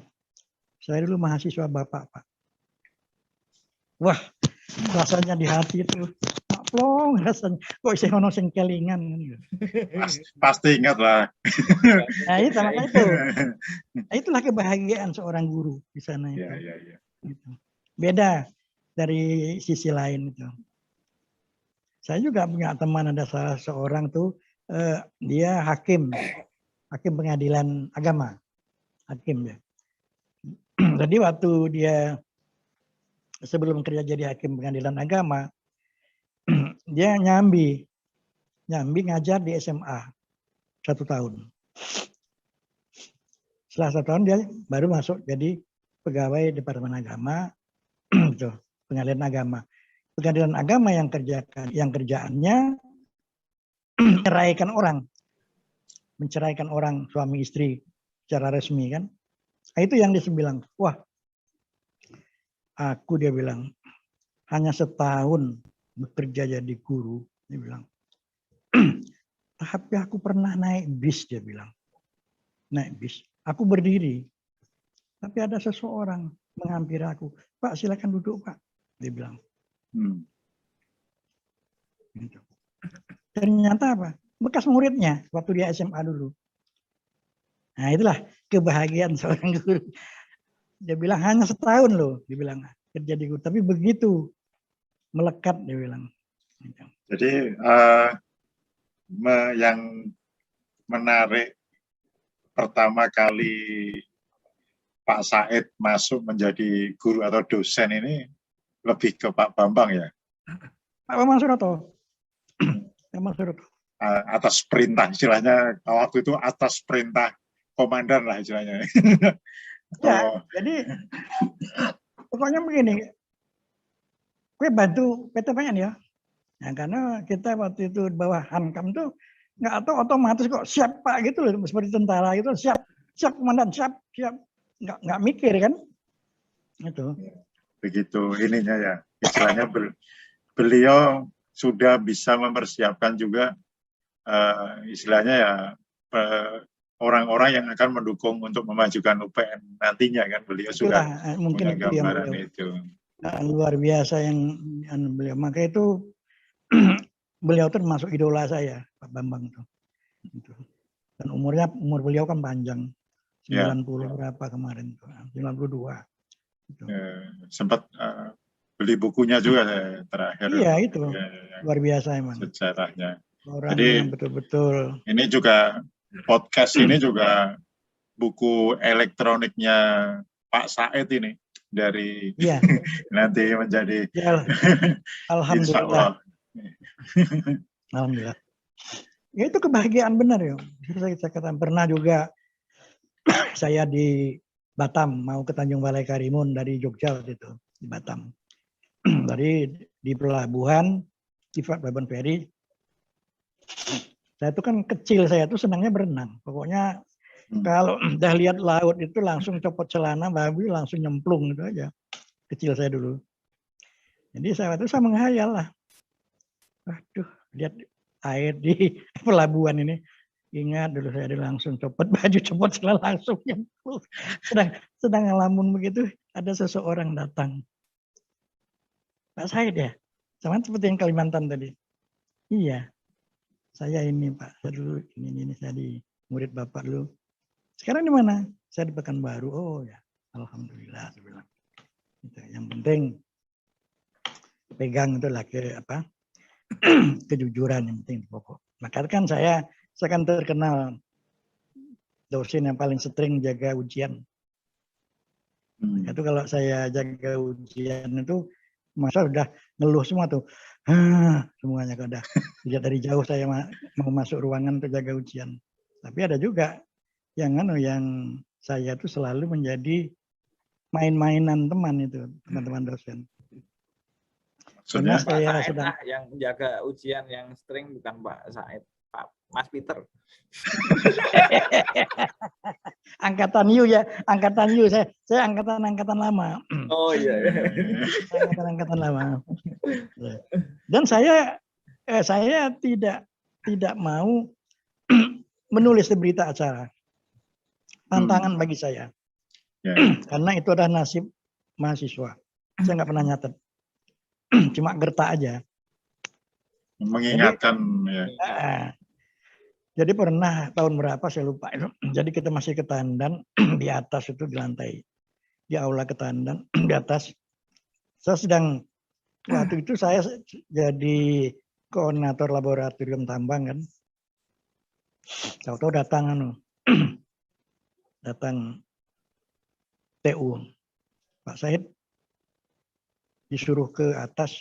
Saya dulu mahasiswa Bapak, Pak. Wah, rasanya di hati itu. Plong rasanya. Kok saya ono sing kelingan. Pasti ingat lah. Nah, itu makanya itu. Nah, itulah kebahagiaan seorang guru di sana itu. Ya. Gitu. Beda dari sisi lain itu. Saya juga punya teman, ada salah seorang tuh, dia hakim pengadilan agama, hakim ya. Jadi waktu dia sebelum kerja jadi hakim pengadilan agama, dia nyambi ngajar di SMA 1 tahun. Setelah 1 tahun dia baru masuk jadi pegawai Departemen Agama, pengadilan agama. Pengadilan agama yang kerjaannya menceraikan orang suami istri secara resmi kan. Nah, itu yang dia bilang, wah, dia bilang hanya setahun bekerja jadi guru, dia bilang. Tapi aku pernah naik bis, dia bilang. Naik bis, aku berdiri. Tapi ada seseorang menghampiri aku. Pak, silakan duduk, Pak. Dia bilang. Gitu. Ternyata apa? Bekas muridnya waktu dia SMA dulu. Nah, itulah kebahagiaan seorang guru. Dia bilang hanya setahun loh, dia bilang kerja di guru. Tapi begitu melekat, dia bilang. Jadi yang menarik pertama kali Pak Said masuk menjadi guru atau dosen ini lebih ke Pak Bambang ya? Pak Bambang Suroto. Atas perintah, istilahnya waktu itu atas perintah komandan lah istilahnya. Ya, jadi pokoknya begini, gue bantu PTPN ya. Nah, karena kita waktu itu bawah Hankam tuh nggak tahu otomatis kok siap Pak gitu loh, seperti tentara gitu, siap komandan, siap, nggak mikir kan, itu. Begitu ininya ya, istilahnya beliau sudah bisa mempersiapkan juga istilahnya ya orang-orang yang akan mendukung untuk memajukan UPN nantinya kan, beliau sudah mungkin punya gambaran itu. Luar biasa yang beliau, maka itu beliau termasuk idola saya, Pak Bambang itu. Dan umur beliau kan panjang, 90 berapa kemarin, 92. Gitu. Sempat beli bukunya juga terakhir. Iya itu, luar biasa emang. Sejarahnya. Orang jadi yang betul-betul. Ini juga podcast ini juga buku elektroniknya Pak Said ini dari nanti menjadi. Ya, alhamdulillah. Alhamdulillah. Ya itu kebahagiaan benar ya. Saya katakan pernah juga saya di Batam mau ke Tanjung Balai Karimun dari Jogja waktu itu di Batam. Dari di pelabuhan di Pelabuhan Feri. Saya itu kan kecil, saya tuh senangnya berenang. Pokoknya Kalau udah lihat laut itu langsung copot celana, babi langsung nyemplung gitu aja. Kecil saya dulu. Jadi saya waktu itu saya menghayal lah. Aduh, lihat air di pelabuhan ini. Ingat dulu saya langsung copot baju, copot celana langsung nyemplung. Sedang ngelamun begitu, ada seseorang datang. Pak Said ya? Sama seperti yang Kalimantan tadi. Iya, saya ini Pak. Saya dulu ini saya di murid Bapak dulu. Sekarang di mana? Saya di Pekanbaru. Oh ya, alhamdulillah. Saya bilang. Gitu. Yang penting pegang itu lah ke apa? Kejujuran yang penting pokok. Maka kan saya kan terkenal dosen yang paling sering jaga ujian. Itu kalau saya jaga ujian itu masa udah ngeluh semua tuh. Semuanya kalau udah lihat dari jauh saya mau masuk ruangan untuk jaga ujian. Tapi ada juga yang saya tuh selalu menjadi main-mainan teman itu, teman-teman dosen. Maksudnya Pak Said lah yang menjaga ujian yang sering, bukan Pak Said, Pak Mas Peter. Angkatan U ya, angkatan U. Saya angkatan lama. Oh iya. Angkatan lama. Dan saya tidak mau menulis di berita acara. Tantangan bagi saya. Karena itu adalah nasib mahasiswa. Saya nggak pernah nyatet. Cuma gertak aja. Mengingatkan Jadi pernah tahun berapa saya lupa itu. Jadi kita masih ke Tandan di atas itu di lantai. Di aula ke Tandan di atas. Waktu itu saya jadi koordinator laboratorium tambang kan. Tahu-tahu datang TU. Pak Said disuruh ke atas.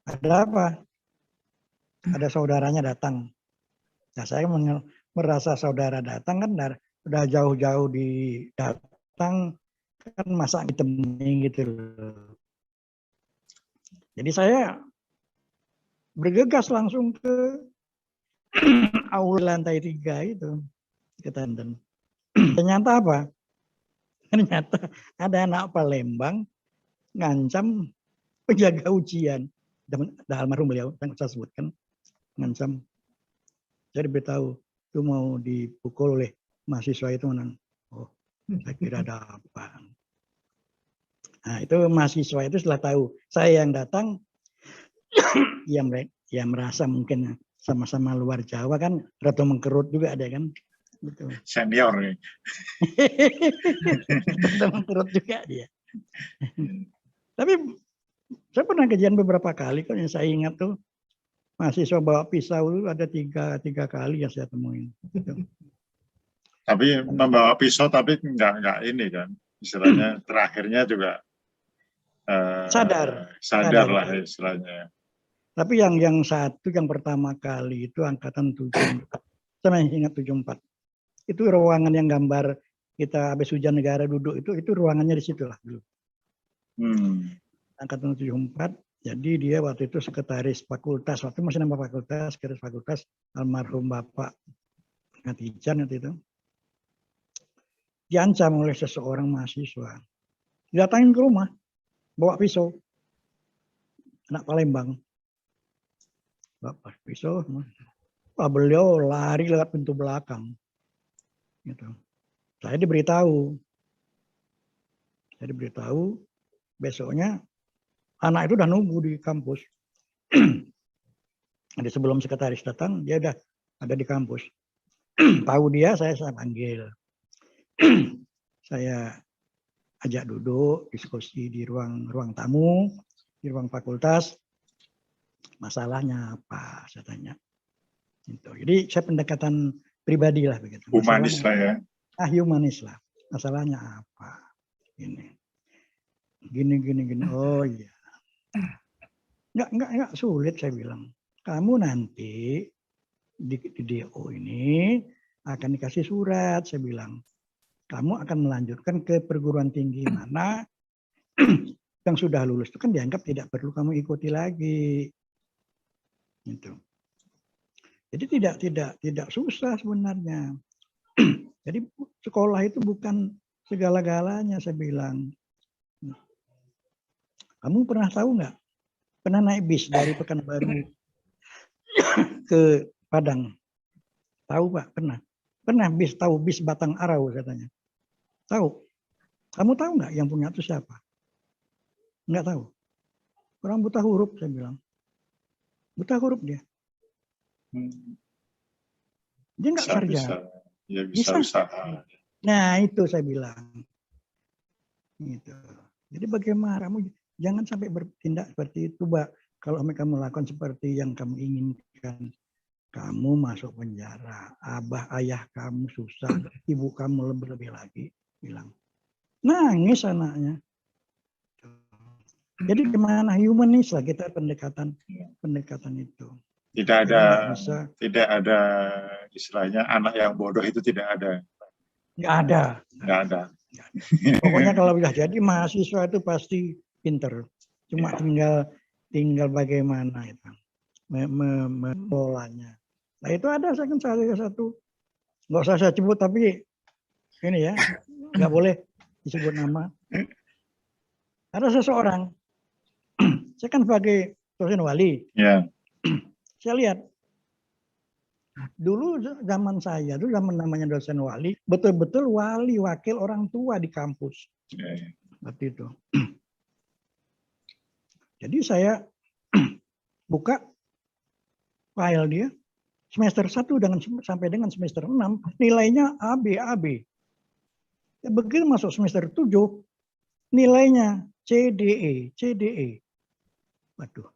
Ada apa? Ada saudaranya datang. Nah, saya merasa saudara datang kan udah jauh-jauh datang kan masa ditemani gitu loh. Jadi saya bergegas langsung ke aula lantai 3 itu ke Tandan. Ternyata apa? Ternyata ada anak Palembang ngancam penjaga ujian. Dah almarhum beliau, saya sebutkan. Ngancam. Saya diberitahu itu mau dipukul oleh mahasiswa itu. Oh, saya kira ada apa. Nah, itu mahasiswa itu setelah tahu saya yang datang, ya merasa mungkin sama-sama luar Jawa kan, Ratu Mengkerut juga ada kan. Gitu. Senior nih. Ratu Mengkerut juga dia. Tapi saya pernah kejadian beberapa kali kok yang saya ingat tuh. Mahasiswa bawa pisau itu ada tiga kali yang saya temuin. Gitu. Tapi membawa pisau tapi enggak ini kan. Istilahnya terakhirnya juga sadar lah istilahnya. Tapi yang satu yang pertama kali itu angkatan 74. Saya ingat 74. Itu ruangan yang gambar kita habis hujan negara duduk itu ruangannya di situ lah dulu. Angkatan 74. Jadi dia waktu itu sekretaris fakultas, waktu masih nama fakultas, sekretaris fakultas almarhum Bapak Ngatijan waktu itu. Diancam oleh seseorang mahasiswa. Didatangin ke rumah, bawa pisau. Anak Palembang. Bapak pisau. Beliau lari lewat pintu belakang. Gitu. Saya diberitahu. Besoknya anak itu udah nunggu di kampus. Jadi sebelum sekretaris datang, dia udah ada di kampus. Tahu dia, saya panggil. Saya ajak duduk, diskusi di ruang tamu, di ruang fakultas. Masalahnya apa? Saya tanya. Gitu. Jadi saya pendekatan pribadi lah begitu. Humanis lah ya. Humanis lah. Masalahnya apa? Gini. Oh iya. Enggak sulit saya bilang. Kamu nanti di DO ini akan dikasih surat, saya bilang. Kamu akan melanjutkan ke perguruan tinggi mana yang sudah lulus itu kan dianggap tidak perlu kamu ikuti lagi. Gitu. Jadi tidak susah sebenarnya. Jadi sekolah itu bukan segala-galanya, saya bilang. Kamu pernah tahu nggak? Pernah naik bis dari Pekanbaru ke Padang? Tahu Pak? Pernah. Pernah tahu bis Batang Arau katanya. Tahu? Kamu tahu nggak yang punya itu siapa? Nggak tahu. Orang buta huruf, saya bilang. Buta huruf dia. Dia nggak sarjana. Ya bisa usaha. Nah itu saya bilang. Gitu. Jadi bagaimana kamu jangan sampai bertindak seperti itu, Mbak. Kalau kamu lakukan seperti yang kamu inginkan, kamu masuk penjara. Abah ayah kamu susah, ibu kamu lebih-lebih lagi. Bilang. Nangis anaknya. Jadi gimana humanis lah kita pendekatan itu. Tidak ada istilahnya anak yang bodoh itu tidak ada. Nggak ada. Pokoknya kalau sudah jadi mahasiswa itu pasti pinter. Cuma tinggal bagaimana itu polanya. Nah itu ada satu. Nggak usah saya sebut tapi ini ya nggak boleh disebut nama. Ada seseorang. Saya kan sebagai dosen wali. Ya. Saya lihat dulu zaman saya, dulu zaman namanya dosen wali, betul-betul wali wakil orang tua di kampus. Seperti itu. Jadi saya buka file dia semester 1 sampai dengan semester 6 nilainya AB. Ya, begitu masuk semester 7 nilainya CDE. Waduh.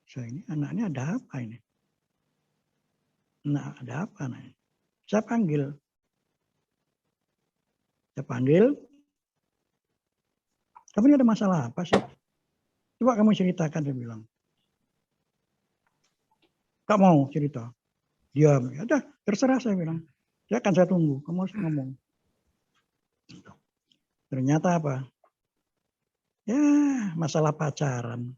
Saya ini anaknya ada apa ini? Nah, ada apa nih? Saya panggil. Kamu ini ada masalah apa sih? Coba kamu ceritakan, saya bilang. Gak mau cerita. Diam. Ya udah, terserah saya bilang. Saya tunggu. Kamu harus ngomong. Ternyata apa? Ya, masalah pacaran.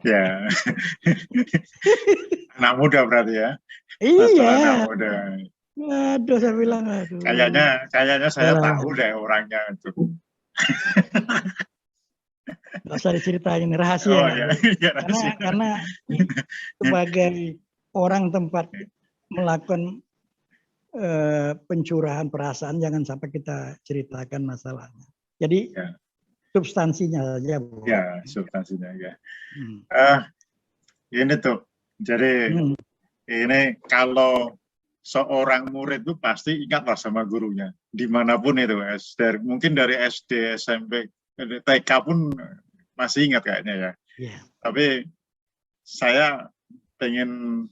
Ya. Anak muda berarti ya. Iya. Anak muda. Aduh, saya bilang aduh. Kayaknya saya tahu deh orangnya itu. Nggak usah diceritain, rahasia. Oh, ya. Karena sebagai orang tempat melakukan pencurahan perasaan, jangan sampai kita ceritakan masalahnya. Jadi substansinya saja, Bu. Ya, substansinya ya. Ini tuh, jadi ini kalau seorang murid itu pasti ingatlah sama gurunya, dimanapun itu, mungkin dari SD, SMP, TK pun masih ingat kayaknya ya. Yeah. Tapi saya pengen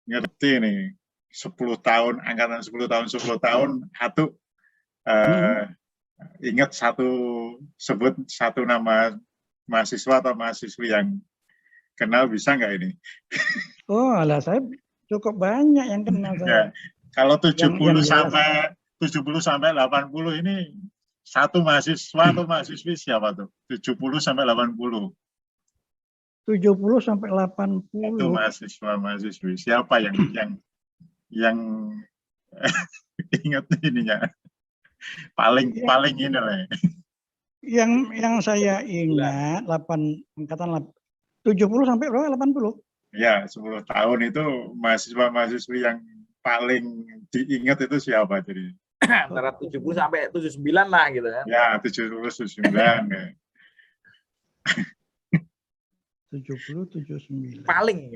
ngerti nih, 10 tahun, angkatan 10 tahun, atau ingat sebut satu nama mahasiswa atau mahasiswi yang kenal, bisa nggak ini? Oh, lah saya cukup banyak yang kenal saya. Ya, kalau 70 sampai 80 ini satu mahasiswa atau mahasiswi siapa tuh? 70 sampai 80. 70 sampai 80. Itu mahasiswi siapa yang ingat ininya? Paling ini lah. Yang saya ingat angkatan 70 sampai berapa? 80. Ya, 10 tahun itu mahasiswa-mahasiswi yang paling diingat itu siapa jadi? Antara 70 sampai 79 lah gitu kan. Ya, 70 79 ya. 70 79. Paling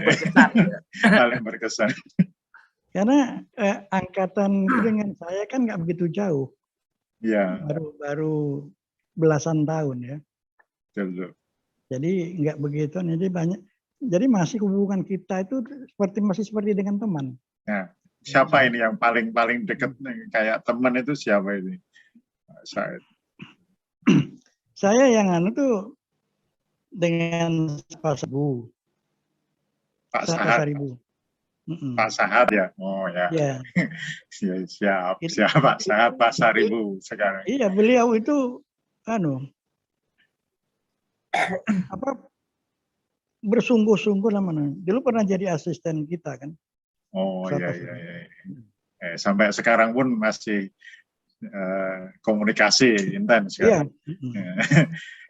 berkesan. Ya. Paling berkesan. Karena angkatan dengan saya kan nggak begitu jauh. Ya. Baru belasan tahun ya. Betul. Jadi nggak begitu, jadi masih hubungan kita itu masih seperti dengan teman. Nah, siapa ini yang paling dekat kayak teman itu siapa ini? Saya yang tuh dengan Pak Sabu. Pak Sahat. Pak Sahat ya. Oh ya. Ya. Siap Pak Sahat, Pak Saribu sekarang. Iya, beliau itu bersungguh-sungguh lah mana. Dulu pernah jadi asisten kita kan. Oh iya, Satu iya, iya. Sampai sekarang pun masih komunikasi intens Iya. kan.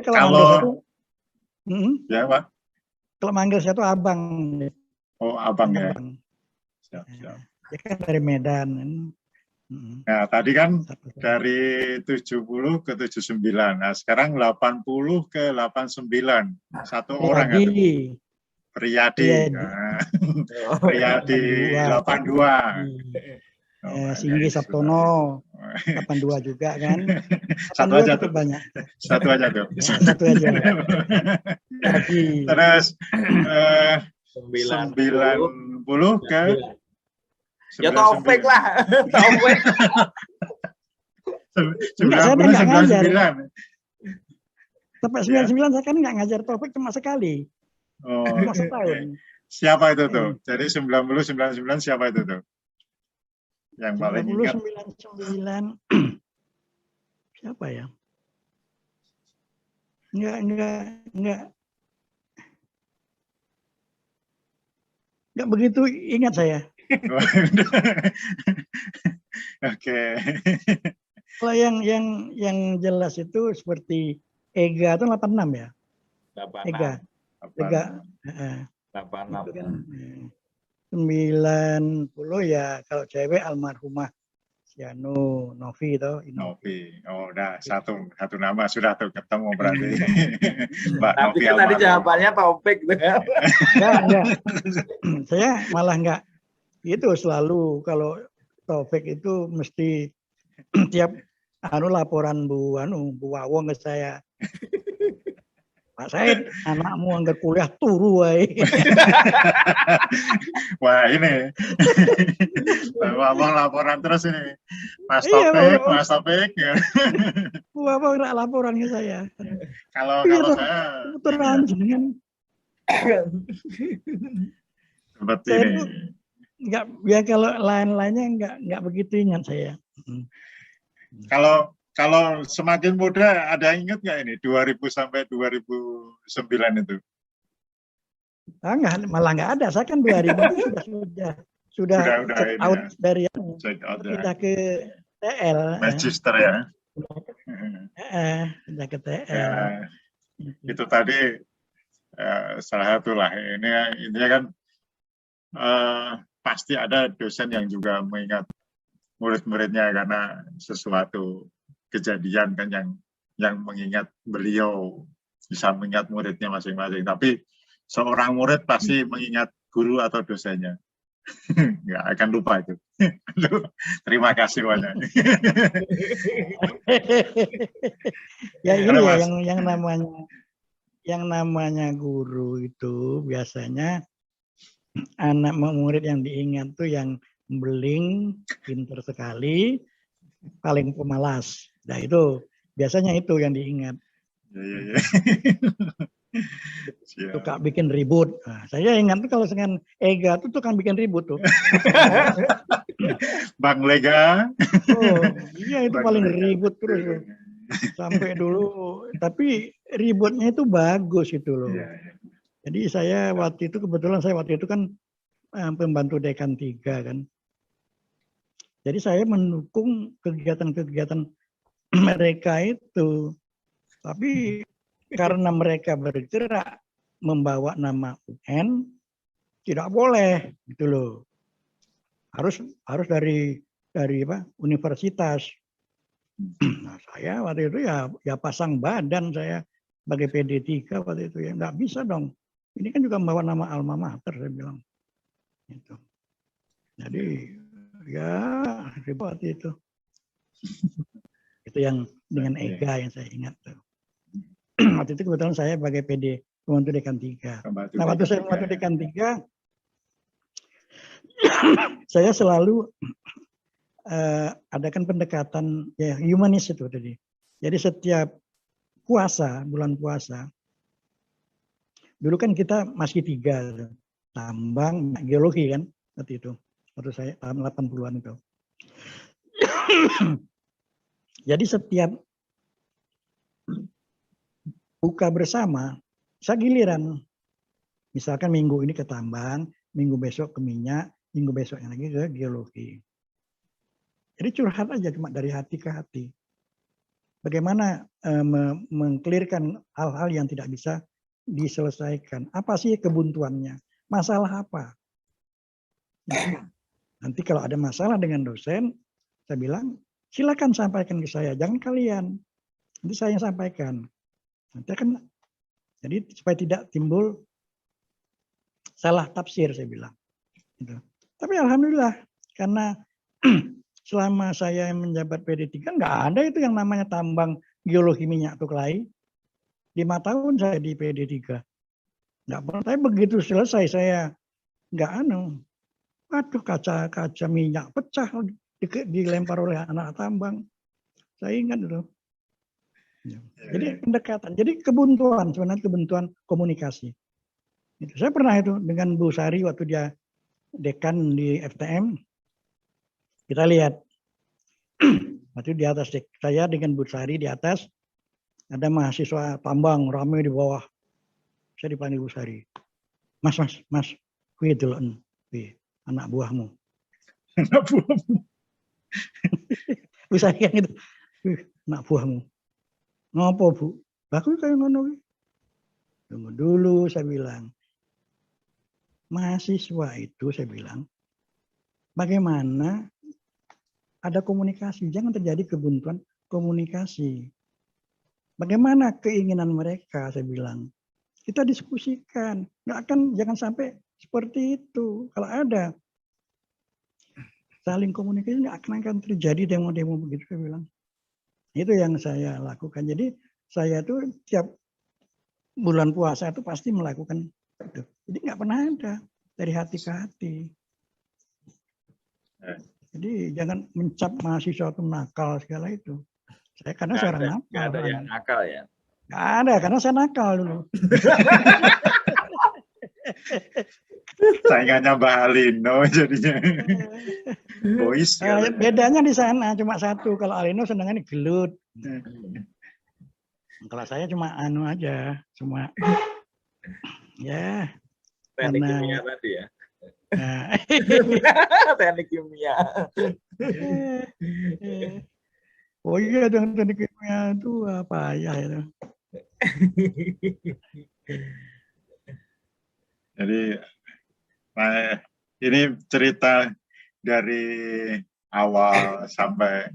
Kalau manggil saya Kalau tuh, ya Pak, kalau manggil saya tuh abang. oh abang ya. Abang. Siap, siap. Dia kan dari Medan. Nah, tadi kan Satu. dari 70 ke 79. Nah, sekarang 80 ke 89. Satu orang kan? Priyadi. Priyadi. Nah, Priyadi 82. Oh, Singgi Sabtono 82 juga kan. 82 satu aja cukup tuh. banyak. Satu aja tuh. Satu aja. Jadi Terus 90 90 ke ya Taufik lah. Taufik. 99. Sampai 99 saya kan nggak ngajar Taufik cuma sekali. Oh, Cuma setahun. siapa itu tuh? Jadi 90 99 siapa itu tuh? Yang paling ingat 99 siapa ya? Enggak begitu ingat saya. Oke. Kalau yang jelas itu seperti Ega itu 86 ya. 86. Ega. 86. Itu kan 90 ya kalau cewek almarhumah Sianu Novi itu. Novi. Oh, udah satu nama sudah tuh ketemu berarti. Mbak Tapi Novi kan tadi almarhum. jawabannya Taufik. Enggak. Saya malah enggak itu selalu kalau Taufik itu mesti tiap laporan Bu Wawong ke saya. Pak Said, anakmu anggar kuliah turu wae. Wah, ini. Wawong laporan terus ini. Mas Iya, Taufik ya. Bu Wawong enggak laporan ke saya. Kalau saya terang jenengan. seperti Saya ini. Enggak, ya kalau lain-lainnya enggak begitu ingat saya. Kalau semakin muda, ada ingat nggak ini 2000 sampai 2009 itu? Malah nggak ada. Saya kan 2000 itu sudah check out ya. Dari pindah ke TL. Magister ya. Pindah ke TL. Ya, itu tadi salah satu lah. Intinya kan pasti ada dosen yang juga mengingat murid-muridnya karena sesuatu kejadian kan yang mengingat beliau bisa mengingat muridnya masing-masing. Tapi seorang murid pasti mengingat guru atau dosennya. Nggak akan lupa itu. Terima kasih banyak. Ya ini ya yang namanya guru itu biasanya anak murid yang diingat tuh yang beling, pintar sekali, paling pemalas. Nah itu biasanya itu yang diingat. Suka bikin ribut. Nah, saya ingat tuh kalau dengan Ega tuh kan bikin ribut tuh. Bang Lega. Oh iya itu Bang paling Lega. Ribut terus tuh. Sampai dulu. Tapi ributnya itu bagus itu loh. Jadi saya waktu itu kebetulan kan pembantu dekan 3 kan. Jadi saya mendukung kegiatan-kegiatan mereka itu. Tapi karena mereka bergerak membawa nama UN, tidak boleh gitu loh. Harus dari universitas. Nah, saya waktu itu ya pasang badan saya sebagai PD3 waktu itu ya nggak bisa dong. Ini kan juga membawa nama alma mater saya bilang. Gitu. Jadi ya ribut itu. Itu yang dengan Ega yang saya ingat tuh. Waktu itu kebetulan saya sebagai PD pembantu dekan 3. Nah waktu saya pembantu dekan 3, saya selalu adakan pendekatan ya humanis itu tadi. Jadi setiap bulan puasa, dulu kan kita masih 3, tambang, geologi kan waktu itu. Waktu saya tahun 80-an itu. Jadi setiap buka bersama, saya giliran. Misalkan minggu ini ke tambang, minggu besok ke minyak, minggu besoknya lagi ke geologi. Jadi curhat aja cuma dari hati ke hati. Bagaimana mengklirkan hal-hal yang tidak bisa diselesaikan. Apa sih kebuntuannya? Masalah apa? Nanti kalau ada masalah dengan dosen, saya bilang, silakan sampaikan ke saya, jangan kalian. Nanti saya yang sampaikan. Nanti kan, jadi supaya tidak timbul salah tafsir, saya bilang. Gitu. Tapi alhamdulillah, karena selama saya menjabat PD3, nggak ada itu yang namanya tambang geologi minyak atau kelai. 5 tahun saya di PD3. Nggak pernah, tapi begitu selesai saya nggak waduh kaca minyak pecah dilempar oleh anak tambang. Saya ingat itu. Jadi pendekatan, jadi kebuntuan, sebenarnya kebuntuan komunikasi. Itu. Saya pernah itu dengan Bu Sari waktu dia dekan di FTM. Kita lihat, waktu di atas saya dengan Bu Sari di atas, ada mahasiswa tambang ramai di bawah. Saya dipanggil Bu Sari. Mas, kuwi delok anak buahmu. Anak buahmu. Bu Sari kan itu, anak buahmu. Ngopo Bu? Aku kayak ngono. Tunggu dulu, saya bilang. Mahasiswa itu saya bilang, bagaimana ada komunikasi, jangan terjadi kebuntuan komunikasi. Bagaimana keinginan mereka, saya bilang. Kita diskusikan, jangan sampai seperti itu. Kalau ada saling komunikasi, nggak akan terjadi demo-demo begitu, saya bilang. Itu yang saya lakukan. Jadi saya tuh tiap bulan puasa itu pasti melakukan itu. Jadi nggak pernah ada dari hati ke hati. Jadi jangan mencap mahasiswa itu nakal segala itu. Karena saya orang nakal. Nggak ada yang nakal ya? Nggak ada, karena saya nakal dulu. Saingannya Mbak Alino jadinya. Boys. Bedanya di sana cuma satu. Kalau Alino senangannya gelut. Kalau saya cuma aja, cuma ya. Teknik kimia tadi ya. Teknik kimia. Oh iya, dengan teknik kimia itu apa ya itu. Jadi ini cerita dari awal sampai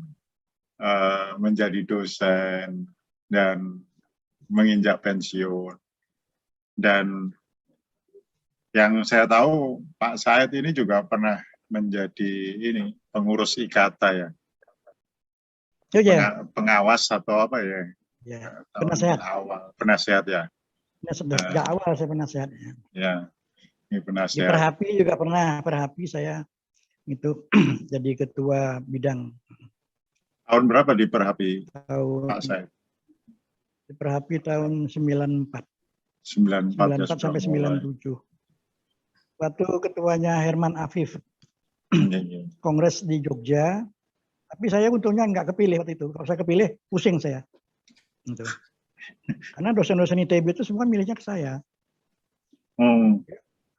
menjadi dosen dan menginjak pensiun. Dan yang saya tahu Pak Said ini juga pernah menjadi pengurus IKATA ya. Oh, ya. Pengawas atau apa ya? Ya, penasehat. Penasehat ya. Sejak awal saya penasehatnya. Ya, ini penasehat. Di Perhapi juga pernah. Perhapi saya itu jadi ketua bidang. Tahun berapa di Perhapi? Pak Said? Di Perhapi tahun 94. 94 sampai 97. Waktu ketuanya Herman Afif. Kongres di Jogja. Tapi saya untungnya nggak kepilih waktu itu. Kalau saya kepilih, pusing saya. Gitu. Karena dosen-dosen ITB itu semua milihnya ke saya.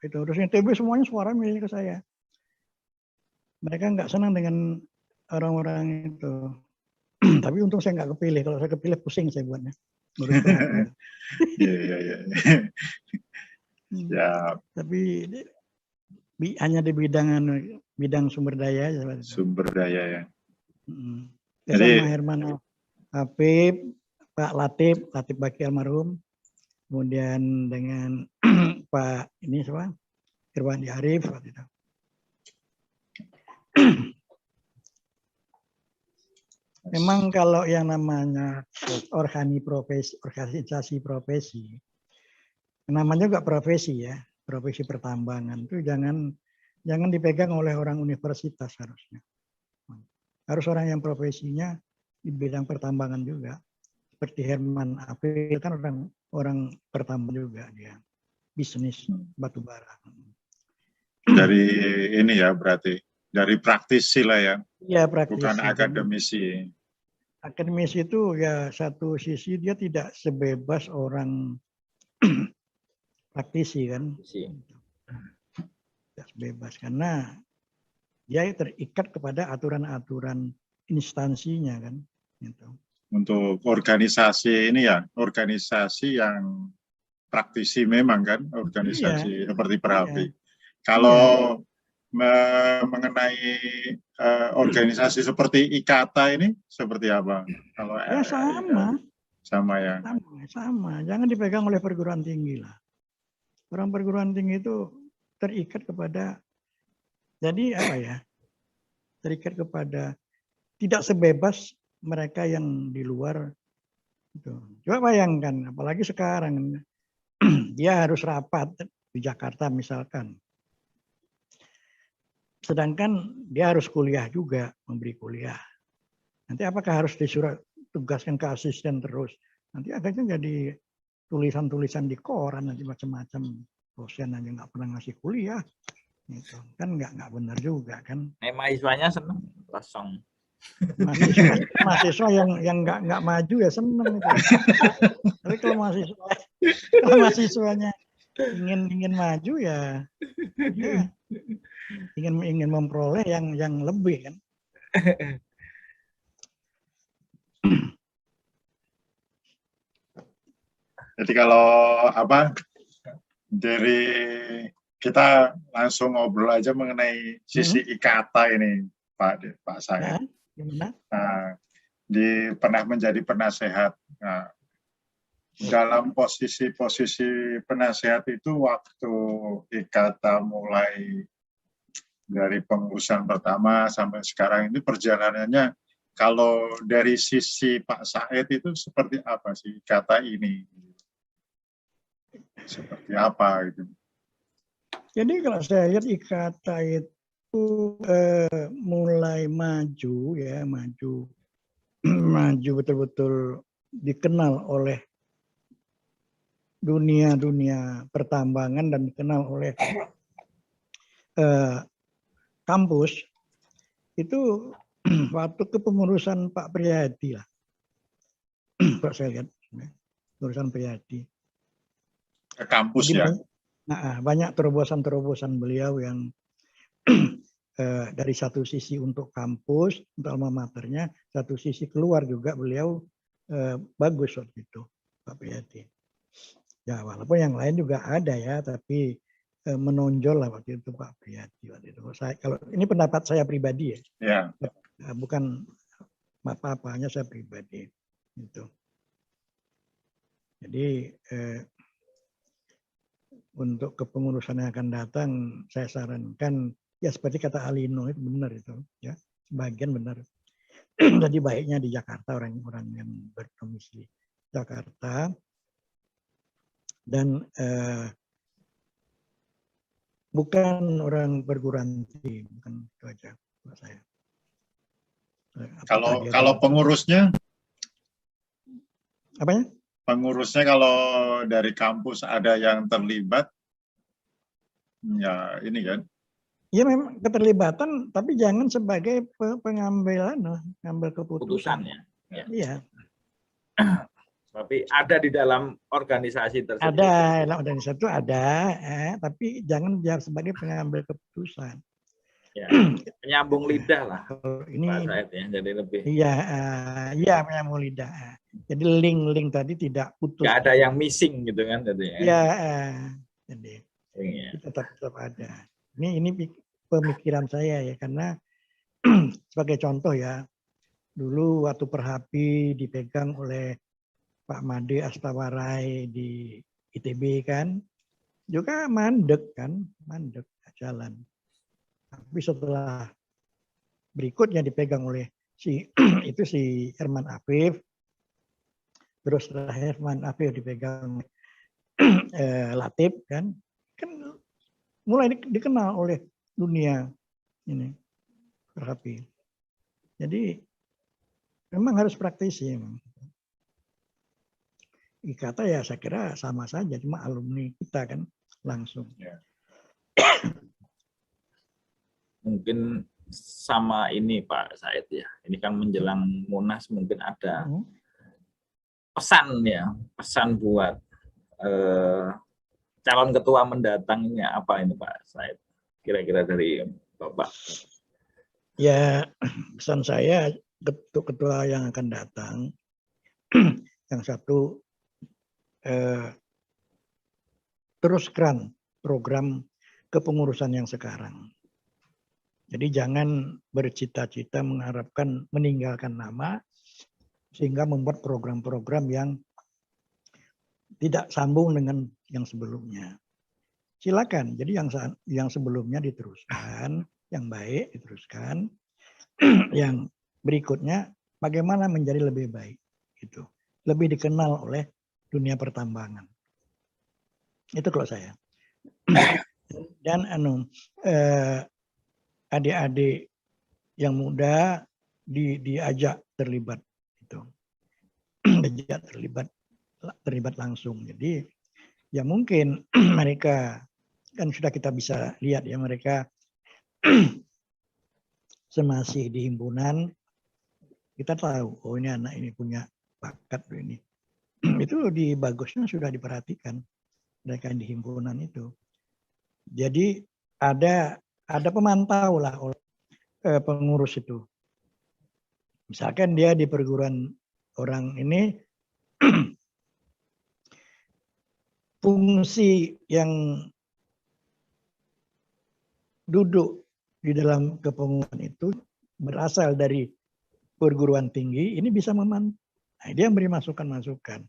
Itu dosen ITB semuanya suara milihnya ke saya. Mereka nggak senang dengan orang-orang itu. Tapi untung saya nggak kepilih. Kalau saya kepilih, pusing saya buatnya. Iya. Ya. Tapi hanya di bidang sumber daya. Sumber daya ya. Jadi sama Herman Afif, Pak Latif Baki almarhum, kemudian dengan Pak Irwandi Arif waktu itu. Memang kalau yang namanya organisasi profesi, namanya juga profesi ya, profesi pertambangan itu jangan dipegang oleh orang universitas harusnya. Harus orang yang profesinya di bidang pertambangan juga. Seperti Herman Afif kan orang pertambang juga dia, bisnis batu bara. Dari ini ya berarti dari praktisi lah ya. Iya, praktisi. Bukan akademisi. Akademisi itu ya satu sisi dia tidak sebebas orang praktisi kan, bebas karena dia terikat kepada aturan-aturan instansinya kan. Gitu. Untuk organisasi ini ya, organisasi yang praktisi memang kan, organisasi seperti Perhapi. Kalau mengenai organisasi seperti IKATA ini seperti apa? Kalau ya sama ya. Sama. Jangan dipegang oleh perguruan tinggi lah. Orang perguruan tinggi itu terikat kepada, jadi apa ya? Terikat kepada tidak sebebas mereka yang di luar. Itu. Coba bayangkan, apalagi sekarang dia harus rapat di Jakarta misalkan. Sedangkan dia harus kuliah juga, memberi kuliah. Nanti apakah harus disuruh tugaskan ke asisten terus? Nanti akhirnya jadi tulisan-tulisan di koran, nanti macam-macam. Dosen aja nggak pernah ngasih kuliah. Gitu. Kan nggak benar juga kan. Mahasiswanya seneng kosong. Mahasiswa yang nggak maju ya seneng itu. Tapi kalau mahasiswanya ingin maju ya ingin memperoleh yang lebih kan. Jadi kalau dari kita langsung ngobrol aja mengenai sisi IKATA ini, Pak Said. Gimana? Nah, pernah menjadi penasehat. Nah, dalam posisi penasehat itu waktu IKATA mulai dari pengurusan pertama sampai sekarang ini perjalanannya, kalau dari sisi Pak Said itu seperti apa sih IKATA ini? Seperti apa gitu? Jadi kalau saya lihat IKATA itu mulai maju betul-betul dikenal oleh dunia pertambangan dan dikenal oleh kampus itu waktu kepengurusan Pak Priyadi lah. Kalau saya lihat pengurusan Priyadi. Ke kampus. Jadi, ya. Banyak terobosan-terobosan beliau yang dari satu sisi untuk kampus, untuk alma maternya, satu sisi keluar juga beliau bagus waktu itu, Pak Priyadi. Ya walaupun yang lain juga ada ya, tapi menonjol lah waktu itu Pak Priyadi. Waktu itu. Kalau ini pendapat saya pribadi ya, bukan apa-apanya saya pribadi. Gitu. Jadi untuk kepengurusan yang akan datang, saya sarankan ya seperti kata Alino itu benar itu, ya sebagian benar. Jadi baiknya di Jakarta orang-orang yang berdomisili Jakarta dan bukan orang perguruan tinggi, bukan itu aja buat saya. Kalau pengurusnya, apanya? Pengurusnya kalau dari kampus ada yang terlibat, ya ini kan? Ya memang keterlibatan, tapi jangan sebagai pengambil keputusan. Ya. Iya. Tapi ada di dalam organisasi tersebut. Ada, dalam organisasi itu ada, tapi jangan sebagai pengambil keputusan. Ya, penyambung lidah lah. Ini Pak Said ya, jadi lebih. Iya, penyambung lidah. Jadi link tadi tidak putus. Nggak ada yang missing gitu kan, jadi. Iya, jadi tetap ada. Ini pemikiran saya ya, karena sebagai contoh ya, dulu waktu Perhapi dipegang oleh Pak Made Astawarai di ITB kan, juga mandek jalan. Tapi setelah berikutnya dipegang oleh si Herman Afif, terus setelah Herman Afif dipegang Latif kan mulai dikenal oleh dunia ini Perhapi. Jadi memang harus praktisi memang. IKATA ya saya kira sama saja, cuma alumni kita kan langsung. Ya. Mungkin sama ini Pak Said ya. Ini kan menjelang Munas mungkin ada pesan buat calon ketua mendatangnya apa ini Pak Said? Kira-kira dari Bapak. Ya, pesan saya ketua yang akan datang, yang satu teruskan program kepengurusan yang sekarang. Jadi jangan bercita-cita mengharapkan meninggalkan nama sehingga membuat program-program yang tidak sambung dengan yang sebelumnya. Silakan. Jadi yang sebelumnya diteruskan, yang baik diteruskan, yang berikutnya bagaimana menjadi lebih baik gitu. Lebih dikenal oleh dunia pertambangan. Itu kalau saya. Dan adik-adik yang muda diajak terlibat itu. Diajak terlibat langsung. Jadi ya mungkin mereka kan sudah kita bisa lihat ya, mereka semasih di himpunan kita tahu oh ini anak ini punya bakat ini. Itu di bagusnya sudah diperhatikan mereka di himpunan itu. Jadi ada pemantau lah oleh pengurus itu. Misalkan dia di perguruan orang ini fungsi yang duduk di dalam kepengurusan itu berasal dari perguruan tinggi, ini bisa memantau. Nah, dia beri masukan-masukan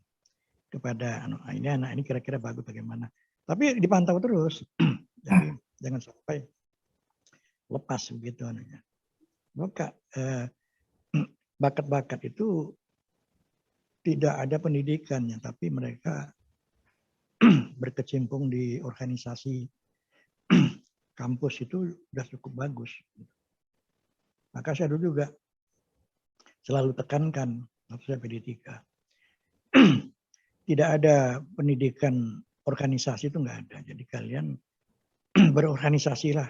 kepada ini anak ini kira-kira bagus bagaimana. Tapi dipantau terus. Jadi jangan sampai lepas begitu anaknya. Maka bakat-bakat itu tidak ada pendidikannya, tapi mereka berkecimpung di organisasi kampus itu sudah cukup bagus. Maka saya dulu juga selalu tekankan waktu saya PD3. Tidak ada pendidikan organisasi itu nggak ada. Jadi kalian berorganisasilah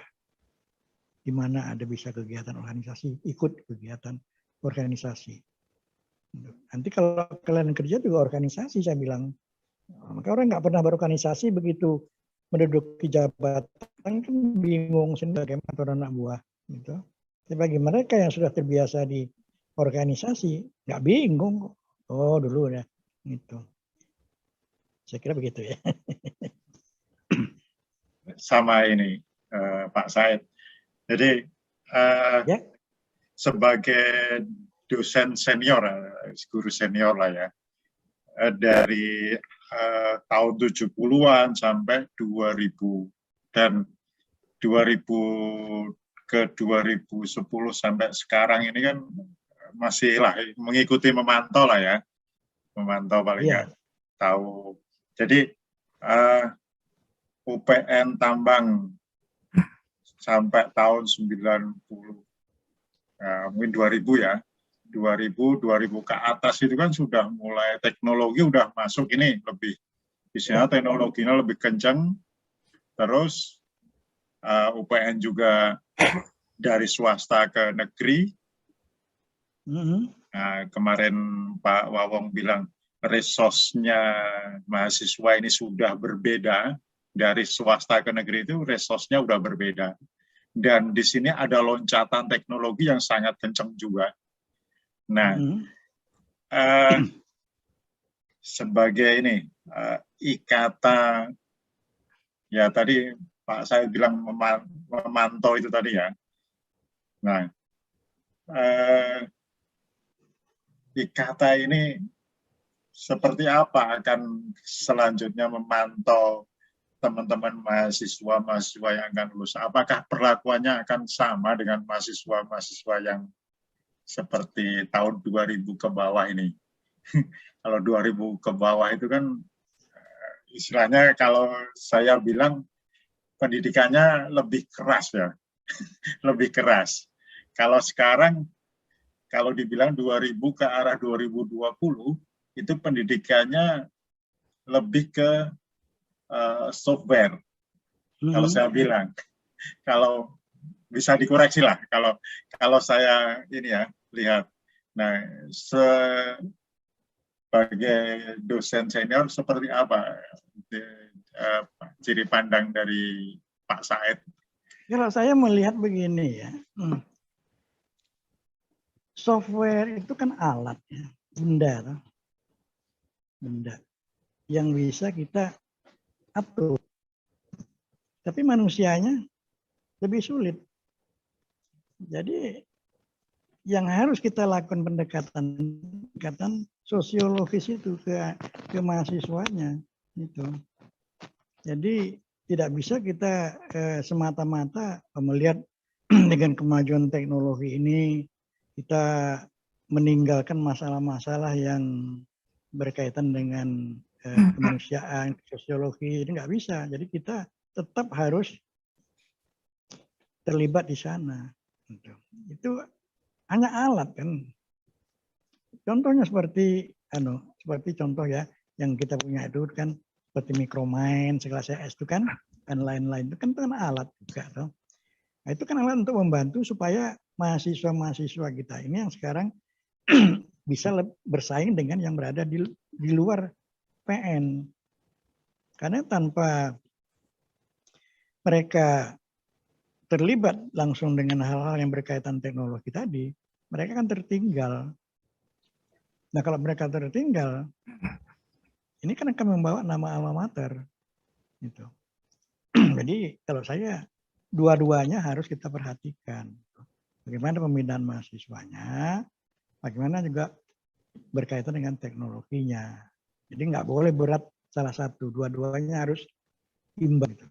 di mana ada bisa kegiatan organisasi, ikut kegiatan organisasi. Nanti kalau kalian kerja juga organisasi, saya bilang. Maka orang nggak pernah berorganisasi begitu menduduki jabatan kan bingung sendiri bagaimana anak buah. Gitu. Tapi bagi mereka yang sudah terbiasa di organisasi, nggak bingung. Oh dulu ya, gitu. Saya kira begitu ya. Sama ini Pak Said. Jadi Ya. sebagai dosen senior, guru senior lah ya, dari tahun 70-an sampai 2000 dan 2000 ke 2010 sampai sekarang ini kan masih lah mengikuti memantau lah ya, memantau paling nggak tahu. Jadi UPN tambang sampai tahun 90, mungkin 2000 ya, 2000 ke atas itu kan sudah mulai teknologi udah masuk ini lebih, isinya teknologinya lebih kencang, terus UPN juga dari swasta ke negeri. Nah, kemarin Pak Wawong bilang resource-nya mahasiswa ini sudah berbeda, dari swasta ke negeri itu resource-nya udah berbeda. Dan di sini ada loncatan teknologi yang sangat kencang juga. Nah, sebagai ini IKATA, ya tadi Pak saya bilang memantau itu tadi ya. Nah, IKATA ini seperti apa akan selanjutnya memantau teman-teman mahasiswa yang akan lulus? Apakah perlakuannya akan sama dengan mahasiswa yang seperti tahun 2000 ke bawah ini? Kalau 2000 ke bawah itu kan istilahnya kalau saya bilang pendidikannya lebih keras ya, lebih keras. Kalau sekarang, kalau dibilang 2000 ke arah 2020, itu pendidikannya lebih ke software. Kalau saya bilang, kalau bisa dikoreksi lah, kalau saya ini ya lihat. Nah, sebagai dosen senior seperti apa ciri pandang dari Pak Said? Kalau saya melihat begini ya, software itu kan alat ya, benda yang bisa kita atur. Tapi manusianya lebih sulit. Jadi yang harus kita lakukan pendekatan sosiologis itu ke mahasiswanya itu. Jadi tidak bisa kita semata-mata melihat dengan kemajuan teknologi ini kita meninggalkan masalah-masalah yang berkaitan dengan kemanusiaan, sosiologi, ini nggak bisa. Jadi kita tetap harus terlibat di sana. Itu hanya alat kan. Contohnya seperti contoh ya yang kita punya itu kan seperti Micromind, sekelas CS itu kan, dan lain-lain itu kan alat juga. Toh. Nah, itu kan alat untuk membantu supaya mahasiswa-mahasiswa kita ini yang sekarang bisa bersaing dengan yang berada di luar PN. Karena tanpa mereka terlibat langsung dengan hal-hal yang berkaitan teknologi tadi, mereka kan tertinggal. Nah kalau mereka tertinggal, ini kan akan membawa nama alma mater. Gitu. Jadi kalau saya dua-duanya harus kita perhatikan. Bagaimana pemindahan mahasiswanya, bagaimana juga berkaitan dengan teknologinya. Jadi nggak boleh berat salah satu, dua-duanya harus imbang. Gitu.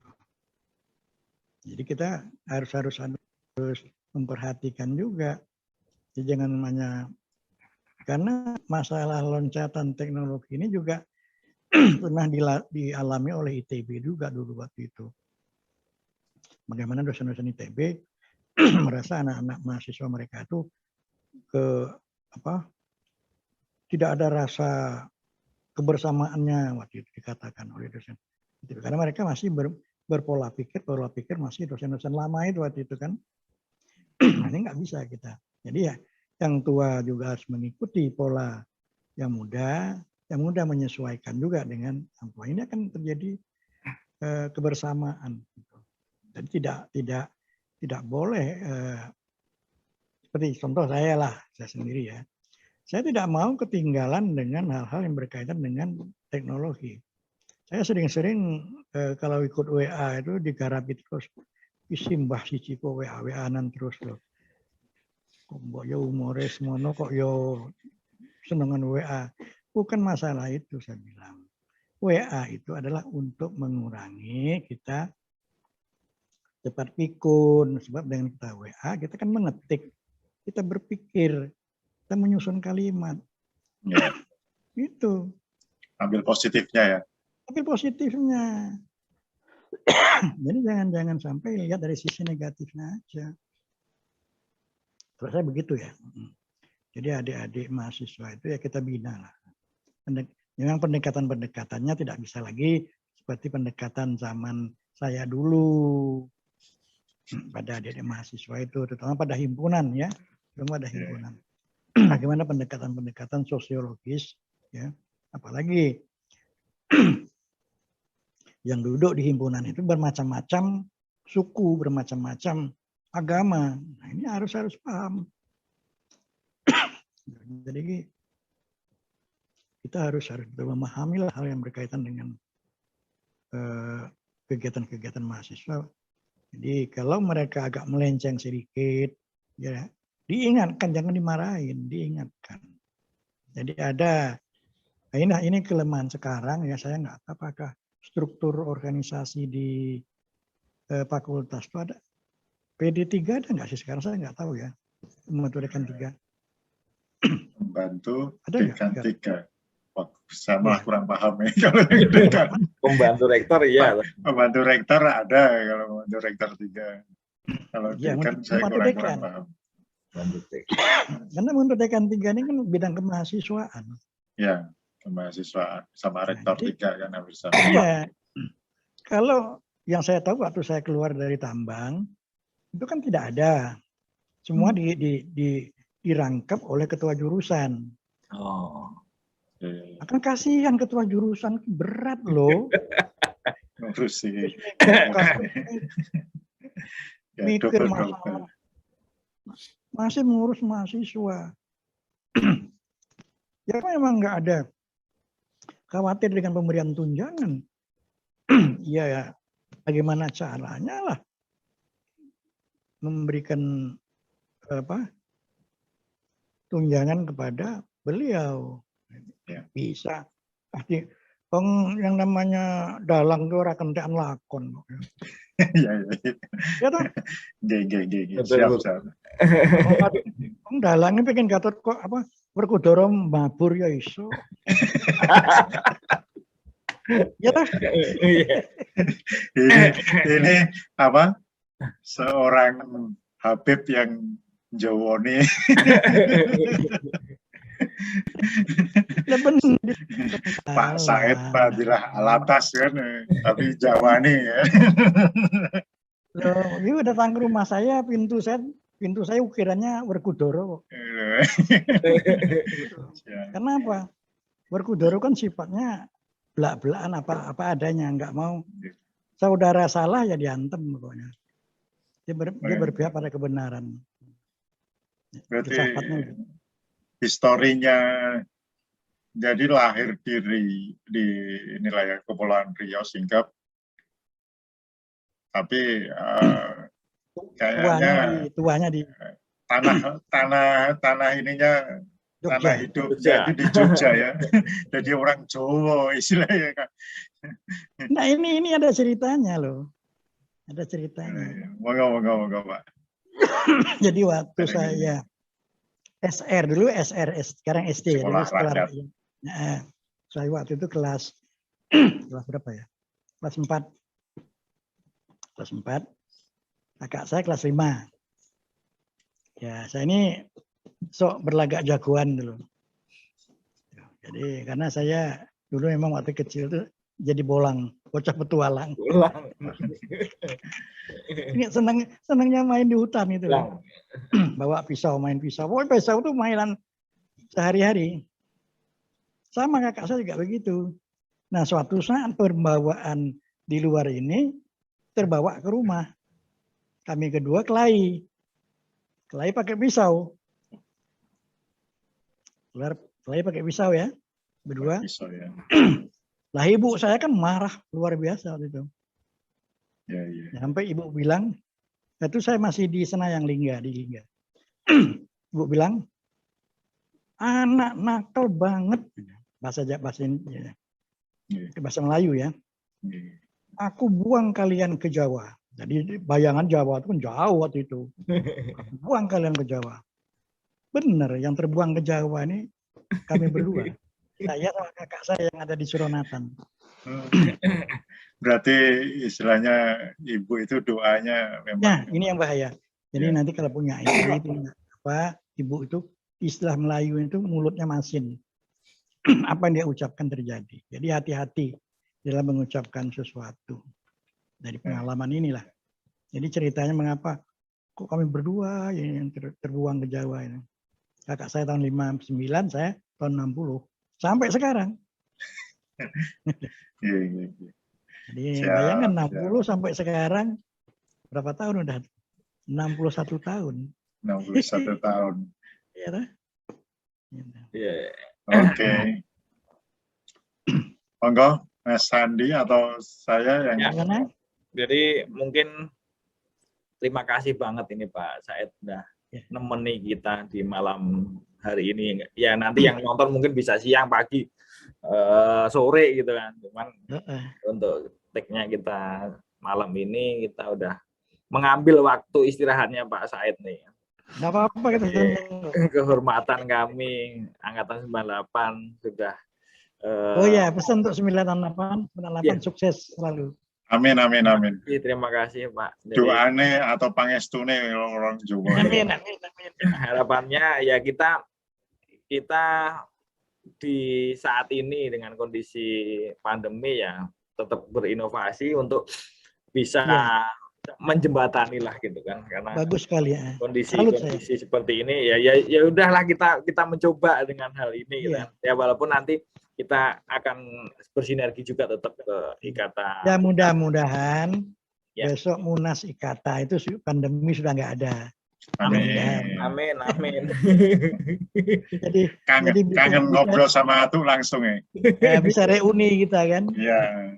Jadi kita harus memperhatikan juga. Jadi jangan hanya karena masalah loncatan teknologi ini juga pernah dialami oleh ITB juga dulu waktu itu. Bagaimana dosen-dosen ITB merasa anak-anak mahasiswa mereka itu tidak ada rasa kebersamaannya waktu itu dikatakan oleh dosen. Karena mereka masih pola pikir masih dosen-dosen lama itu waktu itu kan. Ini nggak bisa kita. Jadi ya yang tua juga harus mengikuti pola yang muda menyesuaikan juga dengan apa ini akan terjadi kebersamaan. Jadi tidak boleh seperti contoh saya sendiri ya. Saya tidak mau ketinggalan dengan hal-hal yang berkaitan dengan teknologi. Saya sering-sering kalau ikut WA itu digarapi terus, isimbah si Ciko WA-WA-an terus loh. Kok yo humoris mono kok yo senengan WA. Bukan masalah itu saya bilang. WA itu adalah untuk mengurangi kita cepat pikun. Sebab dengan kita WA kita kan mengetik, kita berpikir, kita menyusun kalimat. Ya. Itu. Ambil positifnya ya. Ambil positifnya. Jadi jangan sampai lihat dari sisi negatifnya aja. Kalau saya begitu ya. Jadi adik-adik mahasiswa itu ya kita bina lah. Memang pendekatan-pendekatannya tidak bisa lagi seperti pendekatan zaman saya dulu pada adik-adik mahasiswa itu, terutama pada himpunan ya, terutama pada himpunan. Bagaimana pendekatan-pendekatan sosiologis ya, apalagi yang duduk di himpunan itu bermacam-macam suku, bermacam-macam agama. Nah, ini harus paham. Jadi kita harus memahami hal yang berkaitan dengan kegiatan-kegiatan mahasiswa. Jadi kalau mereka agak melenceng sedikit, ya diingatkan, jangan dimarahin, diingatkan. Jadi ini kelemahan sekarang ya, saya nggak tahu apakah struktur organisasi di fakultas itu ada PD3 ada nggak sih sekarang, saya nggak tahu ya, membantu dekan 3. Membantu Ada dekan 3. Ya. Sama kurang paham ya kalau dekan. Pembantu rektor ya. Pembantu rektor ada kalau membantu rektor 3. Kalau Ya, dekan saya kurang paham. Karena untuk dekan 3 ini kan bidang kemahasiswaan. Ya, kemahasiswaan sama rektor 3 kan hampir sama. Iya. Kalau yang saya tahu waktu saya keluar dari tambang itu kan tidak ada. Semua dirangkap oleh ketua jurusan. Oh. Akan kasihan ketua jurusan, berat loh. ngurusi. Ya, mikir double. masalah, masih mengurus mahasiswa. Ya memang nggak ada khawatir dengan pemberian tunjangan. Ya, bagaimana caranya lah memberikan tunjangan kepada beliau. Ya. Bisa. Pasti yang namanya dalang itu ora kentekan lakon. Ya. Ya toh? Siap. Dalangnya pengen Gatot kok Werkudara mabur ya iso. Ya toh? Ini apa? Seorang Habib yang Jawone. Pak Said Fadilah Alatas kan, tapi Jawani ya. Loh, ini datang ke rumah saya, pintu saya ukirannya Werkudara kok. Kenapa? Werkudara kan sifatnya belak-belakan apa adanya, nggak mau saudara salah ya diantem pokoknya. Dia berpihak pada kebenaran. Berarti historinya jadi lahir diri di inilah ya Kepulauan Riau Singkep, tapi kayaknya tuanya di tanah ininya Jogja. Tanah hidupnya itu di Jogja ya. Jadi orang Jawa istilahnya kan. Nah ini ada ceritanya loh. Ada ceritanya. Moga Pak. Jadi waktu saya SR dulu sekarang SD ya. Sekolah rakyat. Nah, saya waktu itu kelas berapa ya? Kelas 4. Kelas 4. Kakak saya kelas 5. Ya, saya ini sok berlagak jagoan dulu. Jadi karena saya dulu memang waktu kecil tuh jadi bolang, bocah petualang. Ini senangnya main di hutan itu. Bawa pisau, main pisau. Pokoknya pisau itu mainan sehari-hari. Sama kakak saya juga begitu. Nah, suatu saat pembawaan di luar ini terbawa ke rumah. Kami kedua kelahi. Kelahi pakai pisau. Kelahi pakai pisau ya. Berdua. Pisau, ya. Lah ibu saya kan marah luar biasa waktu itu. Ya. Sampai ibu bilang, itu saya masih di Senayang Lingga, di Lingga. Ibu bilang, anak nakal banget. Bahasa Melayu ya. Aku buang kalian ke Jawa. Jadi bayangan Jawa itu kan jauh waktu itu. Buang kalian ke Jawa. Benar, yang terbuang ke Jawa ini kami berdua. Saya sama kakak saya yang ada di Suronatan. Berarti istilahnya ibu itu doanya memang. Nah, ini yang bahaya. Jadi nanti kalau punya istri itu ibu itu istilah Melayu itu mulutnya masin. Apa yang dia ucapkan terjadi. Jadi hati-hati dalam mengucapkan sesuatu. Dari pengalaman inilah. Jadi ceritanya mengapa kok kami berdua yang terbuang ke Jawa ini. Kakak saya tahun 59, saya tahun 60. Sampai sekarang. Jadi bayangkan 60 sampai sekarang berapa tahun udah? 61 tahun. 61 tahun. Iya. Oke. Monggo, Mas Sandi atau saya yang. Jadi mungkin terima kasih banget ini Pak Said udah nemeni kita di malam hari ini. Ya nanti yang nonton mungkin bisa siang, pagi, sore gitu kan. Cuman untuk take-nya kita malam ini kita udah mengambil waktu istirahatnya Pak Said nih. Nggak apa-apa gitu. Kehormatan kami Angkatan 98 sudah. Oh ya, pesan untuk 98 sukses selalu. Amin. Terima kasih Pak. Doane atau pangestune orang Jawa. Amin. Harapannya ya kita di saat ini dengan kondisi pandemi ya tetap berinovasi untuk bisa menjembatani lah gitu kan, karena bagus sekali ya. Kondisi seperti ini ya udahlah kita mencoba dengan hal ini gitu kan. Ya walaupun nanti kita akan bersinergi juga tetap ke IKATA. Ya mudah-mudahan Ya. besok Munas IKATA itu pandemi sudah nggak ada. Amin. Amin, amin. Jadi Kangen ngobrol sama Atu langsung ya. bisa reuni kita kan. Iya.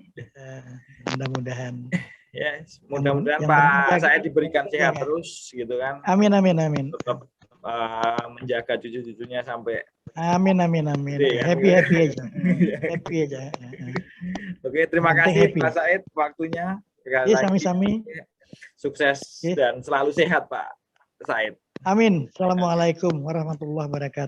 Mudah-mudahan. Ya, mudah-mudahan yang Pak penting saya diberikan sehat ya. terus gitu kan. Amin, amin, amin. Tetap menjaga cucu-cucunya sampai Amin, amin, amin. Iya, Happy kan? happy aja. Happy aja. Oke, terima Yang penting kasih happy. Pak Said waktunya. Sekali Iya, lagi, sami-sami. sukses Iya. dan selalu sehat Pak Said. Amin. Assalamualaikum warahmatullahi wabarakatuh.